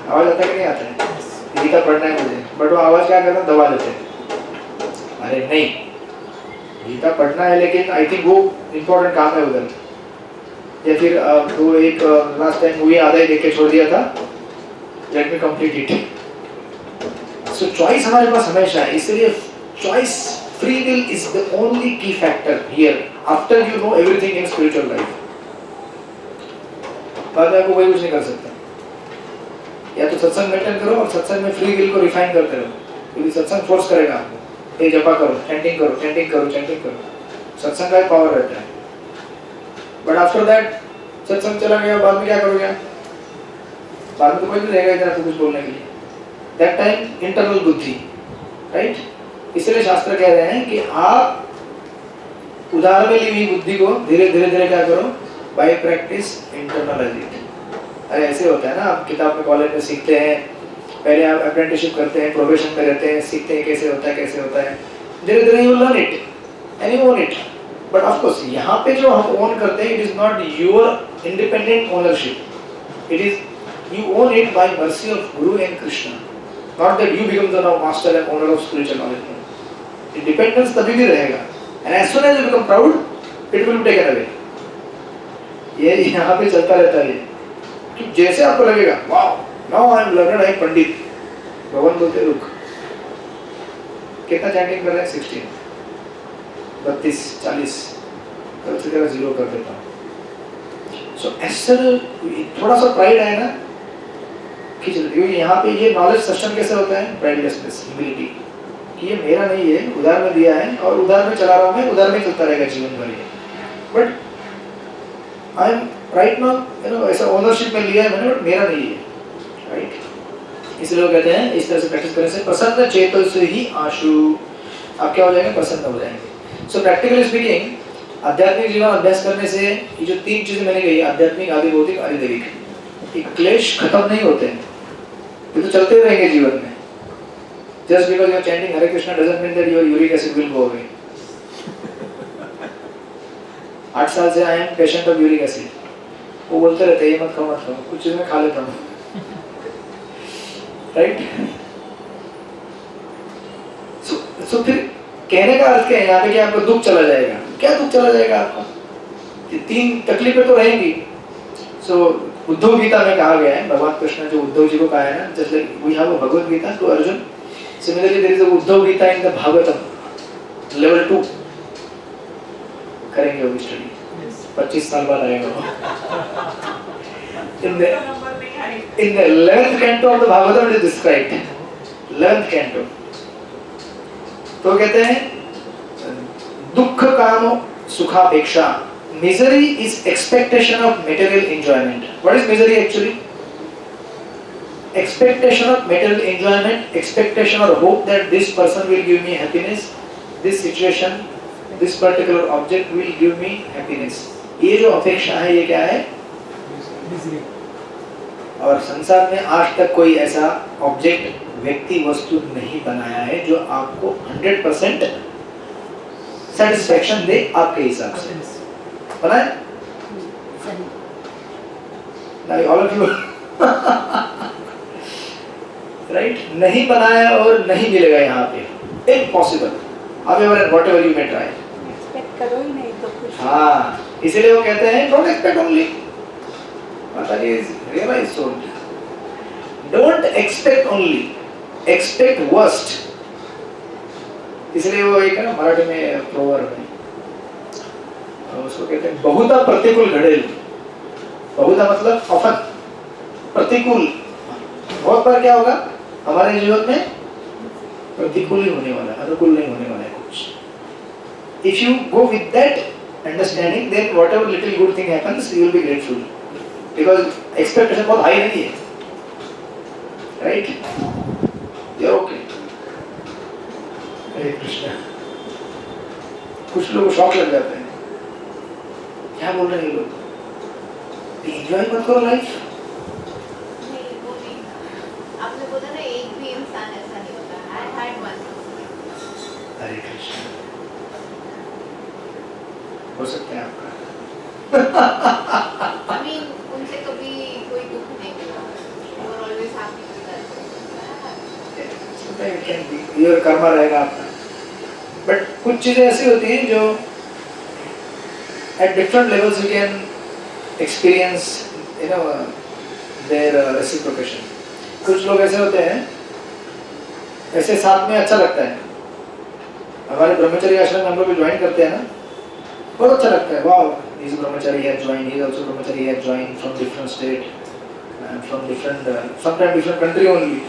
आवाज आता है कि नहीं आता है, गीता पढ़ना है मुझे, बट वो आवाज क्या करता है, दबा देते हैं, अरे नहीं गीता पढ़ना है, लेकिन आई थिंक वो इम्पोर्टेंट काम है उधर, या फिर वो एक लास्ट टाइम मूवी आधा ही देख के छोड़ दिया था, let me complete it. So choice हमारे पास हमेशा है, इसलिए choice, free will is the only key factor here after you know everything in spiritual life. बाद में आपको कोई कुछ नहीं कर सकता, या तो सत्संग मेंटेन करो और सत्संग में फ्री विल को रिफाइन करते रहो, क्योंकि सत्संग फोर्स करेगा आपको, ये जपा करो, चैंटिंग करो, चैंटिंग करो, चैंटिंग करो, सत्संग का एक पावर रहता है। बट आफ्टर दैट सत्संग चला गया, बाद में क्या करोगे? बाद में तो कोई नहीं रहेगा इधर आपको कुछ बोलने के लिए, दैट टाइम इंटरनल बुद्धि, राइट? इसलिए शास्त्र कह रहे हैं कि आप उदाहरण में ली हुई बुद्धि को धीरे धीरे धीरे क्या करो, बाय प्रैक्टिस इंटरनलाइज इट। अरे ऐसे होता है ना, आप किताब में कॉलेज में सीखते हैं, पहले आप अप्रेंटिसशिप करते हैं, प्रोबेशन में रहते हैं, सीखते हैं कैसे होता है, धीरे धीरे you learn it and you own it. But of course यहाँ पे जो हम ओन करते हैं, it is not your independent ownership, it is you own it by mercy of guru and Krishna, not that you become the master and owner of spiritual knowledge. Independence तभी भी रहेगा, and as soon as you become proud it will be taken away. ये यहाँ पे चलता रहता है, जैसे आपको लगेगा wow now I am learned, I am pandit, भगवान बोलते रुक, कितना चैंटिंग कर रहे हैं? 16, 32, 40, कल से तेरा 0 कर देता हूँ। सो ऐसा थोड़ा सा प्राइड है ना, खींच लेते। यहाँ पे ये नॉलेज सस्टेन कैसे होता है? प्राइडलेसनेस, ह्यूमिलिटी, कि ये मेरा नहीं है, उधार में दिया है और उधार में चला रहा हूँ मैं, उधार में चलता रहेगा जीवन भर ये। But I am right now ऐसा ओनरशिप में लिया है मैंने, बट मेरा नहीं है, राइट? इसलिए लोग कहते हैं इस तरह से प्रैक्टिस करने से प्रसन्न चेतो से ही आशु, आप क्या हो जाएंगे? प्रसन्न हो जाएंगे। सो प्रैक्टिकली स्पीकिंग, आध्यात्मिक जीवन अभ्यास करने से ये जो 3 चीजें मैंने कही, आध्यात्मिक, आदि भौतिक, आदि दैविक, ये क्लेश खत्म नहीं होते हैं, ये तो चलते रहेंगे जीवन में। Just because you are chanting Hare Krishna doesn't mean that your uric acid will go away. 8 साल से I am patient of uric acid, वो बोलते रहते हैं ये मत खाओ, कुछ चीज में खा लेता हूँ, राइट? सो फिर कहने का अर्थ क्या है यहाँ पे कि आपको दुख चला जाएगा? क्या दुख चला जाएगा आपका? 3 तकलीफें तो रहेंगी। सो उद्धव गीता में कहा गया है, भगवान कृष्ण जो उद्धव जी को कहा है ना, just like we have a Bhagavad Gita to Arjun, similarly there is a Uddhava Gita in the Bhagavatam level 2। करेंगे वो स्टडी, 25 साल बाद आएगा। In the 11th canto of the Bhagavatam it is described, 11th canto। तो कहते हैं दुख काम सुखापेक्षा, misery is expectation of material enjoyment। What is misery actually? Expectation of material enjoyment, expectation or hope that this person will give me happiness, this situation, this particular object will give me happiness। ये जो अपेक्षा है ये क्या है? और संसार में आज तक कोई ऐसा ऑब्जेक्ट, व्यक्ति, वस्तु नहीं बनाया है जो आपको 100% सेटिस्फेक्शन दे आपके हिसाब से। बनाए? नहीं, ऑल ऑफ यू राइट, नहीं बनाया और नहीं मिलेगा यहाँ पे, impossible. whatever you may try। Expect करो ही नहीं तो कुछ। हाँ, इसीलिए वो कहते हैं don't expect only, Mata ji realise soul, don't expect only, expect worst. इसलिए वो एक है ना मराठी में प्रोवर्ब है, उसको कहते हैं बहुधा प्रतिकूल घडेल। बहुधा मतलब ऑफन, प्रतिकूल। बहुत बार क्या होगा हमारे जीवन में, प्रतिकूल ही होने वाला है, अनुकूल नहीं होने वाला है कुछ। If you go with that understanding, then whatever little good thing happens, you will be grateful, because expectation बहुत high नहीं है, right? You're okay. हरे कृष्णा। कुछ लोग शॉक लग जाते हैं, क्या बोल रहे हैं ये लोग, एंजॉय मत करो लाइफ। नहीं, वो नहीं। आपने बोला ना एक भी इंसान ऐसा नहीं होता। I had one। हरे कृष्णा। हो सकता है आपका। I mean, उनसे कभी कोई दुख नहीं मिला। They were always happy with that। ये कर्मा रहेगा आपका, बट कुछ चीजें ऐसी होती हैं जो at different levels you can experience, you know, their reciprocation। कुछ लोग ऐसे होते हैं, ऐसे साथ में अच्छा लगता है। हमारे ब्रह्मचर्य आश्रम में हम लोग ज्वाइन करते हैं ना, बहुत अच्छा लगता है। वाओ, इस ब्रह्मचर्य है ज्वाइन, ही आल्सो ब्रह्मचर्य है join from different state, from different sometimes different country only,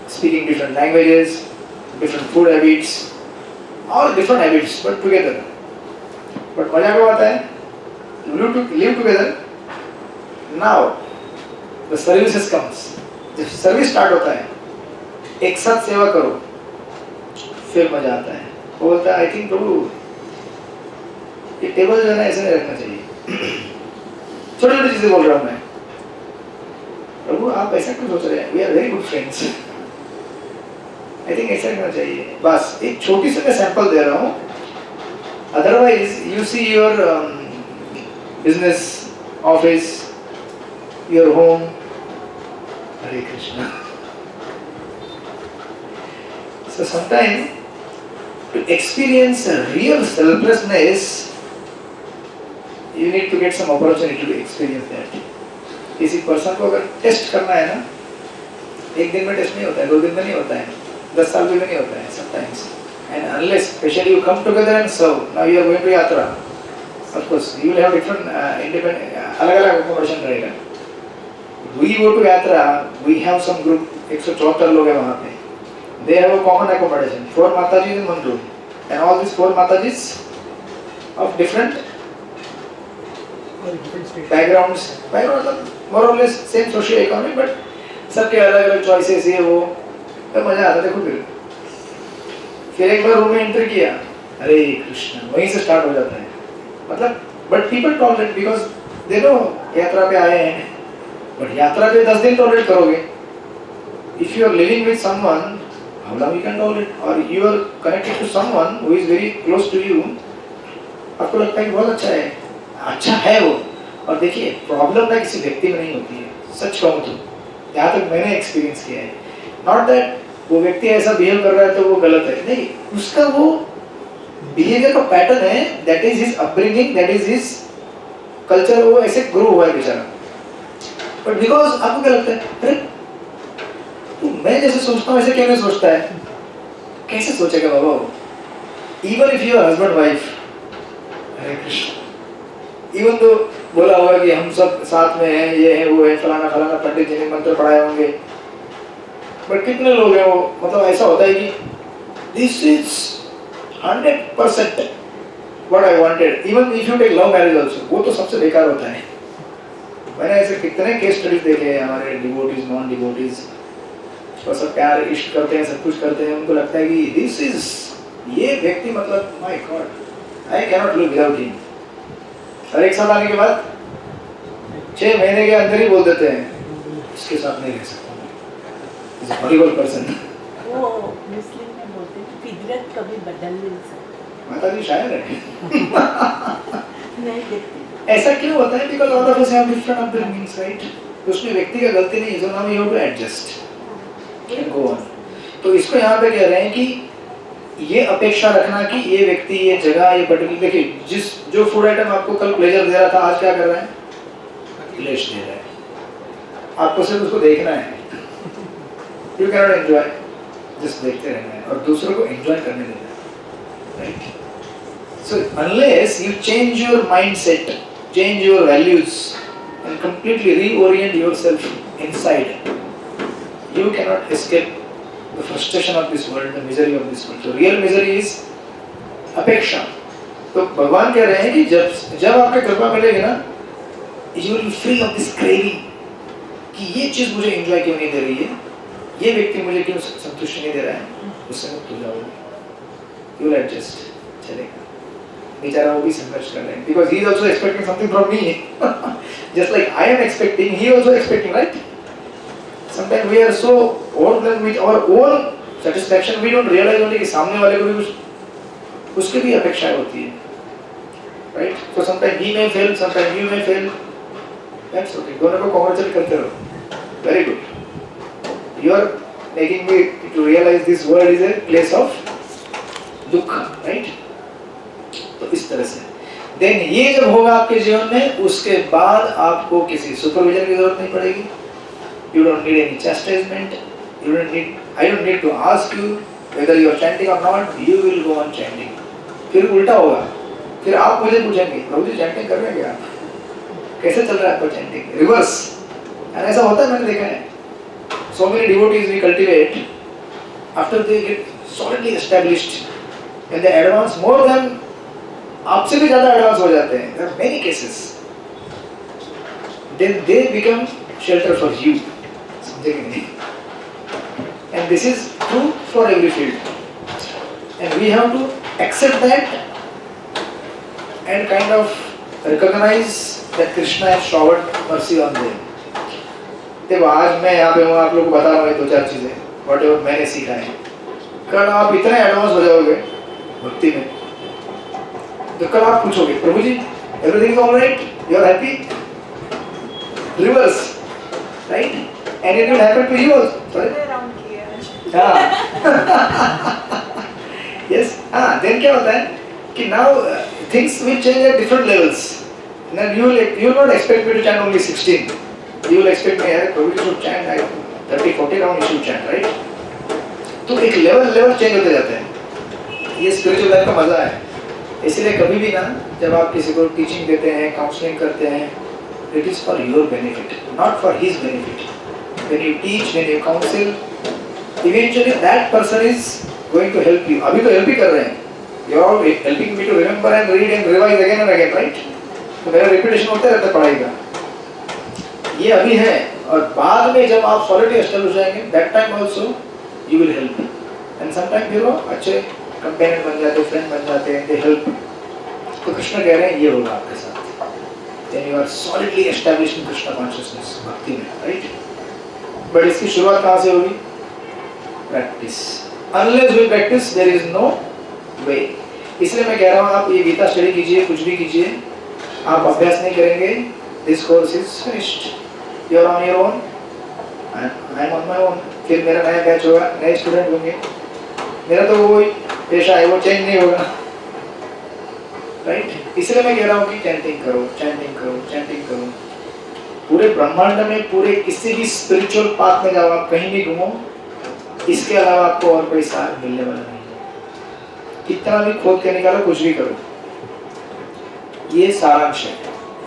speaking different languages, different food habits, all different habits but together। but मजा क्या आता है, live together। now the services comes, जब सर्विस स्टार्ट होता है, एक साथ सेवा करो, फिर मजा आता है। वो बोलता है आई थिंक प्रभु ये टेबल जो है ना ऐसे नहीं रखना चाहिए, छोटी छोटी चीजें बोल रहा हूँ मैं, प्रभु आप ऐसा क्यों सोच रहे हैं, we are very good friends, I think ऐसा करना चाहिए। बस एक छोटी सी मैं सैंपल दे रहा हूँ, otherwise you see your business, office, your home. Hare Krishna. So sometimes to experience a real selflessness, you need to get some opportunity to experience that। किसी पर्सन को अगर टेस्ट करना है ना, एक दिन में टेस्ट नहीं होता है, 2 दिन में नहीं होता है, 10 साल में नहीं होता है sometimes। And unless especially you come together and serve, now you are going to yatra, of course you will have different independent अलग-अलग accommodation रहेगा। We go to yatra, we have some group, 174 लोग हैं वहाँ पे। They have a common accommodation, 4 Matajis in one room, and all these 4 Matajis of different backgrounds, more or less same socio-economic, but सबके अलग-अलग choices ये वो, तो मजा आता है। देखो फिर एक बार रूम में एंटर किया, हरे कृष्णा, वहीं से स्टार्ट हो जाता है। मतलब but people tolerate because they know यात्रा पे आए हैं, but यात्रा पे 10 दिन टॉलरेट करोगे। If you are living with someone, how long you can tolerate? Or you are connected to someone who is very close to you, आपको लगता है कि बहुत अच्छा है वो। और देखिए प्रॉब्लम ना किसी व्यक्ति में नहीं होती है, सच कहूँ तो यहाँ तक मैंने एक्सपीरियंस किया है। नॉट दैट वो व्यक्ति ऐसा बिहेव कर रहा है तो वो गलत है, नहीं, उसका वो बिहेवियर का पैटर्न है, that is his upbringing, that is his culture, वो ऐसे ग्रो हुआ है बेचारा। बट बिकॉज आपको क्या लगता है, अरे तो मैं जैसे सोचता हूँ ऐसे क्यों नहीं सोचता है, कैसे सोचेगा बाबा वो। Even if you are husband wife, Hare Krishna, even तो बोला हुआ कि हम सब साथ में हैं, ये है वो है, फलाना फलाना पंडित जी ने मंत्र पढ़ाए होंगे, बट कितने लोग हैं वो, मतलब ऐसा होता है कि this is 100% what I wanted, even if you take love marriage also, वो तो सबसे बेकार होता है। मैंने ऐसे कितने केस स्टडीज देखे हैं, हमारे डिवोटीज, नॉन डिवोटीज, वो सब प्यार इश्क करते हैं, सब कुछ करते हैं, उनको लगता है कि दिस इज, ये व्यक्ति मतलब my God I cannot live without him. और एक साल आने के बाद 6 महीने के अंदर ही बोल देते हैं उसके साथ नहीं रह सकता मैं, इज अ हॉरिबल पर्सन। वो मुस्लिम में बोलते हैं फितरत कभी बदल नहीं सकती। माता जी शायर है। नहीं देखती। ऐसा क्यों होता है? Because all of us have different upbringings, right? उसमें व्यक्ति का गलती नहीं है, so now you have to adjust and go on. तो इसको यहाँ पे कह रहे हैं कि ये अपेक्षा रखना कि ये व्यक्ति, ये जगह, ये पर्टिकुलर, देखिए जो फूड आइटम आपको कल प्लेजर दे रहा था, आज क्या कर रहा है? क्लेश दे रहा है। आपको सिर्फ उसको देखना है, you can not enjoy, just देखते रहना है और दूसरों को एंजॉय करने देना है, right? So unless you change your mindset, change your values and completely reorient yourself inside, you cannot escape the frustration of this world, the misery of this world. So real misery is अपेक्षा। तो भगवान कह रहे हैं कि जब आपको कृपा मिलेगी ना, you will be free of this craving कि ये चीज मुझे एंजॉय क्यों नहीं दे रही है, ये व्यक्ति मुझे क्यों संतुष्टि नहीं दे रहा है, उससे मुक्त हो जाओगे, you will adjust, चलेगा। बेचारा वो भी संघर्ष कर रहे हैं, because he is also expecting something from me, just like I am expecting, he also expecting, right? Sometimes we are so overwhelmed with our own satisfaction, we don't realize only कि सामने वाले को भी कुछ उसकी भी अपेक्षाएं होती है, right? So sometimes he may fail, sometimes you may fail, that's okay. दोनों को congratulate करते रहो, very good. You are making me to realize this world is a place of दुख, right? तो इस तरह से देन ये जब होगा आपके जीवन में, उसके बाद आपको किसी सुपरविजन की जरूरत नहीं पड़ेगी। You don't need any chastisement, I don't need to ask you whether you are chanting और not, you will go on chanting. फिर उल्टा होगा, फिर आप मुझे पूछेंगे प्रभु जी चैंटिंग कर रहे हैं क्या, कैसे चल रहा है आपका चैंटिंग, रिवर्स। एंड ऐसा होता है, मैंने देखा है। So many devotees we cultivate after they get solidly established and they advance more than, आपसे भी ज्यादा एडवांस हो जाते हैं, there are many cases, then they become shelter for you, समझे कि नहीं? And this is true for every field, and we have to accept that and kind of recognize that Krishna has showered mercy on them. देखो आज मैं यहाँ पे हूँ, आप लोगों को बता रहा हूँ 2-4 चीजें, whatever मैंने सीखा है। कल आप इतने एडवांस हो जाओगे भक्ति में, तो कल आप पूछोगे Prabhu ji everything is alright, you are happy, reverse, right? And it will happen to you also, sorry हां यस, हां देन क्या होता है कि now things will change at different levels, then you will not expect me to chant only 16, you will expect me यार Prabhu ji should chant 30-40 round you should chant, right? तो एक लेवल चेंज होते जाते हैं, ये स्पिरिचुअल लाइफ का मजा है। इसलिए कभी भी ना जब आप किसी को टीचिंग देते हैं, काउंसलिंग करते हैं, it is for your benefit, not for his benefit. When you teach, when you counsel, eventually that person is going to help you. अभी तो हेल्प ही कर रहे हैं, you are helping me to remember and read and revise again and again, right? तो मेरा रिपीटेशन होता रहता है पढ़ाई का, ये अभी है। और बाद में जब आप सॉलिडली एस्टैब्लिश हो जाएंगे, that time also you will help, and some time you know अच्छे कंपेनियन बन जाते, फ्रेंड बन जाते हैं, दे हेल्प। तो कृष्ण कह रहे हैं ये होगा आपके साथ, then you are solidly established in Krishna consciousness, भक्ति में, राइट? बट इसकी शुरुआत कहाँ से होगी? Practice. Unless we practice there is no way. इसलिए मैं कह रहा हूँ आप ये गीता स्टडी कीजिए, कुछ भी कीजिए, आप अभ्यास नहीं करेंगे, this course is finished, you are on your own, I am on my own. फिर मेरा नया बैच होगा, नए स्टूडेंट होंगे, मेरा तो वो पेशा है, वो चेंज नहीं होगा, राइट? इसलिए मैं कह रहा हूँ कि चैंटिंग करो, चैंटिंग करो, चैंटिंग करो। पूरे ब्रह्मांड में, पूरे किसी भी स्पिरिचुअल पाथ में जाओ, आप कहीं भी घूमो, इसके अलावा आपको और कोई सार मिलने वाला नहीं है। कितना भी खोद के निकालो, कुछ भी करो, ये सारांश है।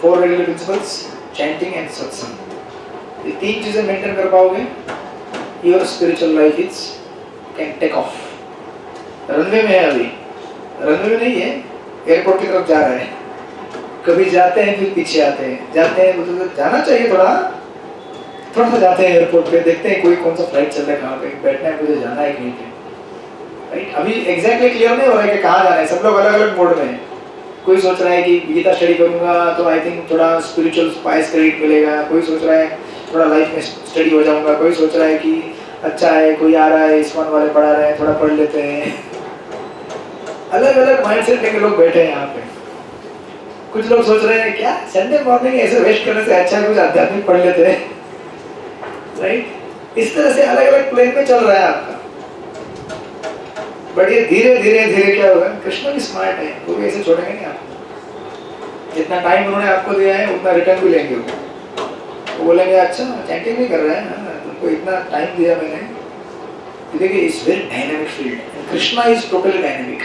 4 रेगुलर प्रिंसिपल्स, चैंटिंग एंड सत्संग, ये 3 चीजें मेंटेन कर पाओगे, your spiritual life is can take off. Runway में है, अभी रनवे में नहीं है, एयरपोर्ट की तरफ जा रहा है। कभी जाते हैं फिर पीछे आते हैं, जाते हैं, मतलब जाना चाहिए थोड़ा सा जाते हैं एयरपोर्ट पे, देखते हैं कोई कौन सा फ्लाइट चल रहा है, कहाँ पे बैठना है, मुझे जाना है कहीं पे, राइट? अभी एग्जैक्टली क्लियर नहीं हो रहा है कि कहाँ जाना है, सब लोग अलग अलग मोड में हैं। कोई सोच रहा है कि गीता स्टडी करूंगा तो आई थिंक थोड़ा स्पिरिचुअल स्पाइस क्रेडिट मिलेगा, कोई सोच रहा है थोड़ा लाइफ में स्टडी हो जाऊंगा, कोई सोच रहा है कि अच्छा है, कोई आ रहा है इस्मान वाले पढ़ा रहे हैं, थोड़ा पढ़ लेते हैं। अलग अलग माइंडसेट लेके लोग बैठे हैं यहाँ पे। कुछ लोग सोच रहे हैं क्या संडे मॉर्निंग ऐसे वेस्ट करने से अच्छा है कुछ आध्यात्मिक पढ़ लेते हैं, राइट। इस तरह से अलग अलग प्लेन में चल रहा है आपका। बट ये धीरे धीरे धीरे क्या होगा, कृष्ण भी स्मार्ट है, वो भी ऐसे छोड़ेंगे नहीं आपको। जितना टाइम उन्होंने आपको दिया है उतना रिटर्न भी लेंगे वो बोलेंगे अच्छा चैंटिंग नहीं कर रहे हैं, हाँ, तुमको इतना टाइम दिया मैंने। देखिए it's very dynamic field, Krishna is totally dynamic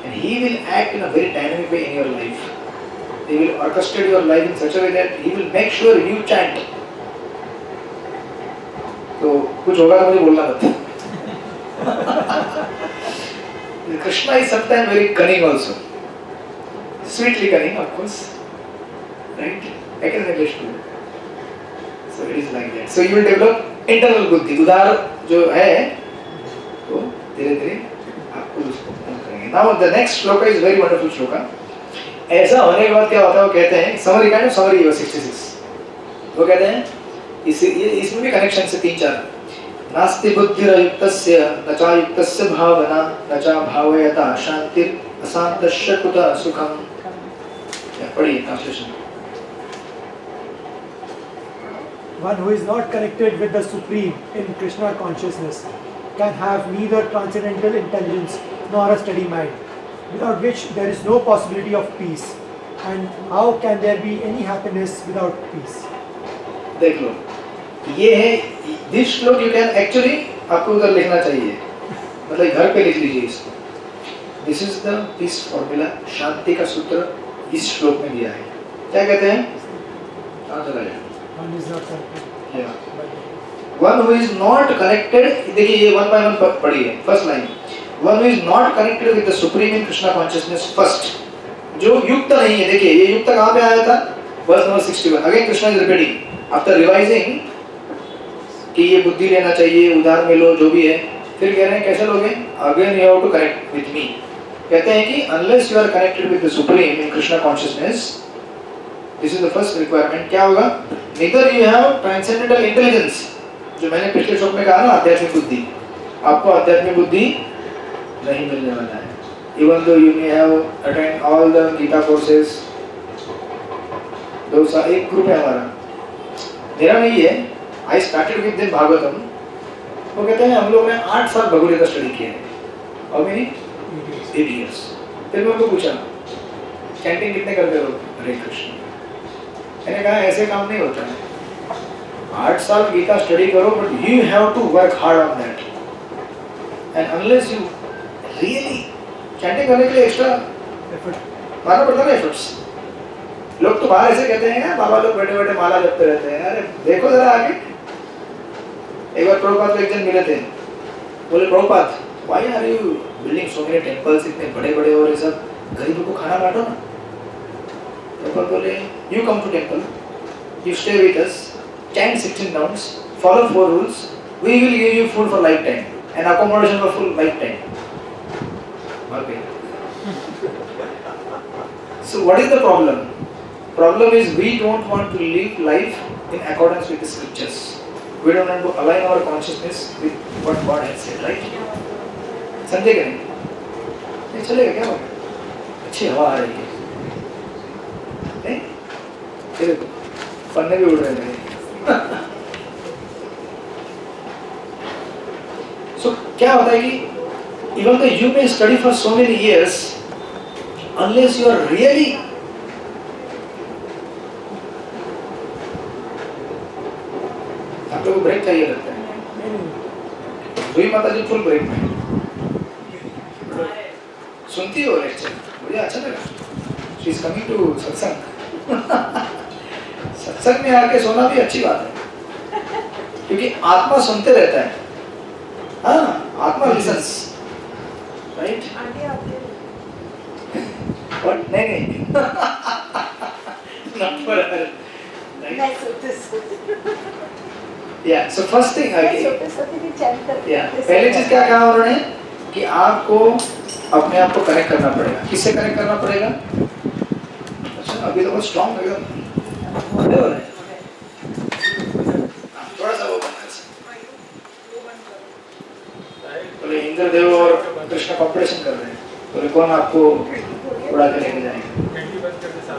and he will act in a very dynamic way in your life. He will orchestrate your life in such a way that he will make sure you chant. तो कुछ होगा तो मुझे बोलना मत। Krishna is sometimes very cunning also, sweetly cunning of course, right? I can relate to it. So it is like that. So you will develop internal buddhi. उदार जो है तो धीरे धीरे आपको उसको करेंगे। Now the next shloka is very wonderful shloka. ऐसा होने के बाद क्या होता है, वो कहते हैं समरी का समरी 66, वो कहते हैं इसमें भी कनेक्शन से 3-4 नास्ति बुद्धिरयुक्तस्य न चायुक्तस्य भावना न चा भावयता शांतिर अशांतस्य कुतः सुखम। पढ़िए translation. One who is not connected with the Supreme in Krishna consciousness can have neither transcendental intelligence nor a steady mind, without which there is no possibility of peace. And how can there be any happiness without peace? देख लो, ये है this श्लोक you can actually आपको उधर लिखना चाहिए, मतलब घर पे लिख लीजिए इसको। This is the peace formula, शांति का सूत्र इस श्लोक में दिया है। क्या कहते हैं? कहाँ चला गया? One is not connected. Yeah. One who is not connected, देखिए ये one by one पढ़िए। First line, one who is not connected with the supreme in Krishna consciousness first, जो युक्त नहीं है। देखिए ये युक्त कहाँ पे आया था? Verse number 61. Again Krishna is repeating after revising कि ये बुद्धि लेना चाहिए, उधार में लो जो भी है, फिर कह रहे हैं कैसे लोगे? Again you have to connect with me. कहते हैं कि unless you are connected with the supreme in Krishna consciousness, this is the first requirement. क्या होगा? Neither you have transcendental intelligence, जो मैंने पिछले श्लोक में कहा ना आध्यात्मिक बुद्धि, आपको आध्यात्मिक बुद्धि नहीं मिलने वाला है। Even though you may have attained all the Gita courses, एक ग्रुप है हमारा, मेरा नहीं है, I started with them Bhagavatam, वो कहते हैं हम लोग ने 8 साल भगवद गीता स्टडी किया है, और मैंने 8 years। फिर मैं उनको पूछा चैंटिंग कितने करते हो? हरे कृष्ण। मैंने कहा ऐसे काम नहीं होता है, 8 साल गीता स्टडी करो, but you have to work hard on that, and unless you really chanting करने के लिए एक्स्ट्रा एफर्ट मारना पड़ता है ना, एफर्ट्स। लोग तो बाहर ऐसे कहते हैं ना, बाबा लोग बैठे बैठे माला जपते रहते हैं। अरे देखो जरा आगे। एक बार प्रभुपाद को एक जन मिले थे, बोले Prabhupada why are you building so many temples, इतने बड़े बड़े और ये सब, गरीबों को खाना बांटो ना। प्रभुपाद बोले you come to temple, you stay with us, chant 16 rounds, follow 4 rules, we will give you food for lifetime and accommodation for full lifetime. Okay. So what is the problem? Problem is we don't want to live life in accordance with the scriptures. We don't want to align our consciousness with what God has said, right? समझे क्या नहीं चलेगा क्या होगा? अच्छी हवा आ रही है, नहीं? ये देखो पन्ने भी उड़ रहे हैं। So क्या होता है कि even though you may study for so many years, unless you are really आप लोगों को ब्रेक चाहिए लगता है। दुई माता जी फुल ब्रेक में सुनती हो लेक्चर, मुझे अच्छा लगा। She is coming to सत्संग। सत्संग में आके सोना भी अच्छी बात है, क्योंकि आत्मा सुनते रहता है। हाँ, आत्मा लिसन्स, राइट? और नहीं not for her, right? Yeah, so first thing पहली चीज क्या कहा उन्होंने कि आपको अपने आप को कनेक्ट करना पड़ेगा। किससे कनेक्ट करना पड़ेगा? अच्छा अभी तो बहुत स्ट्रॉन्ग है, बड़े हो रहे हैं। हम आपको उड़ा के लेंगे।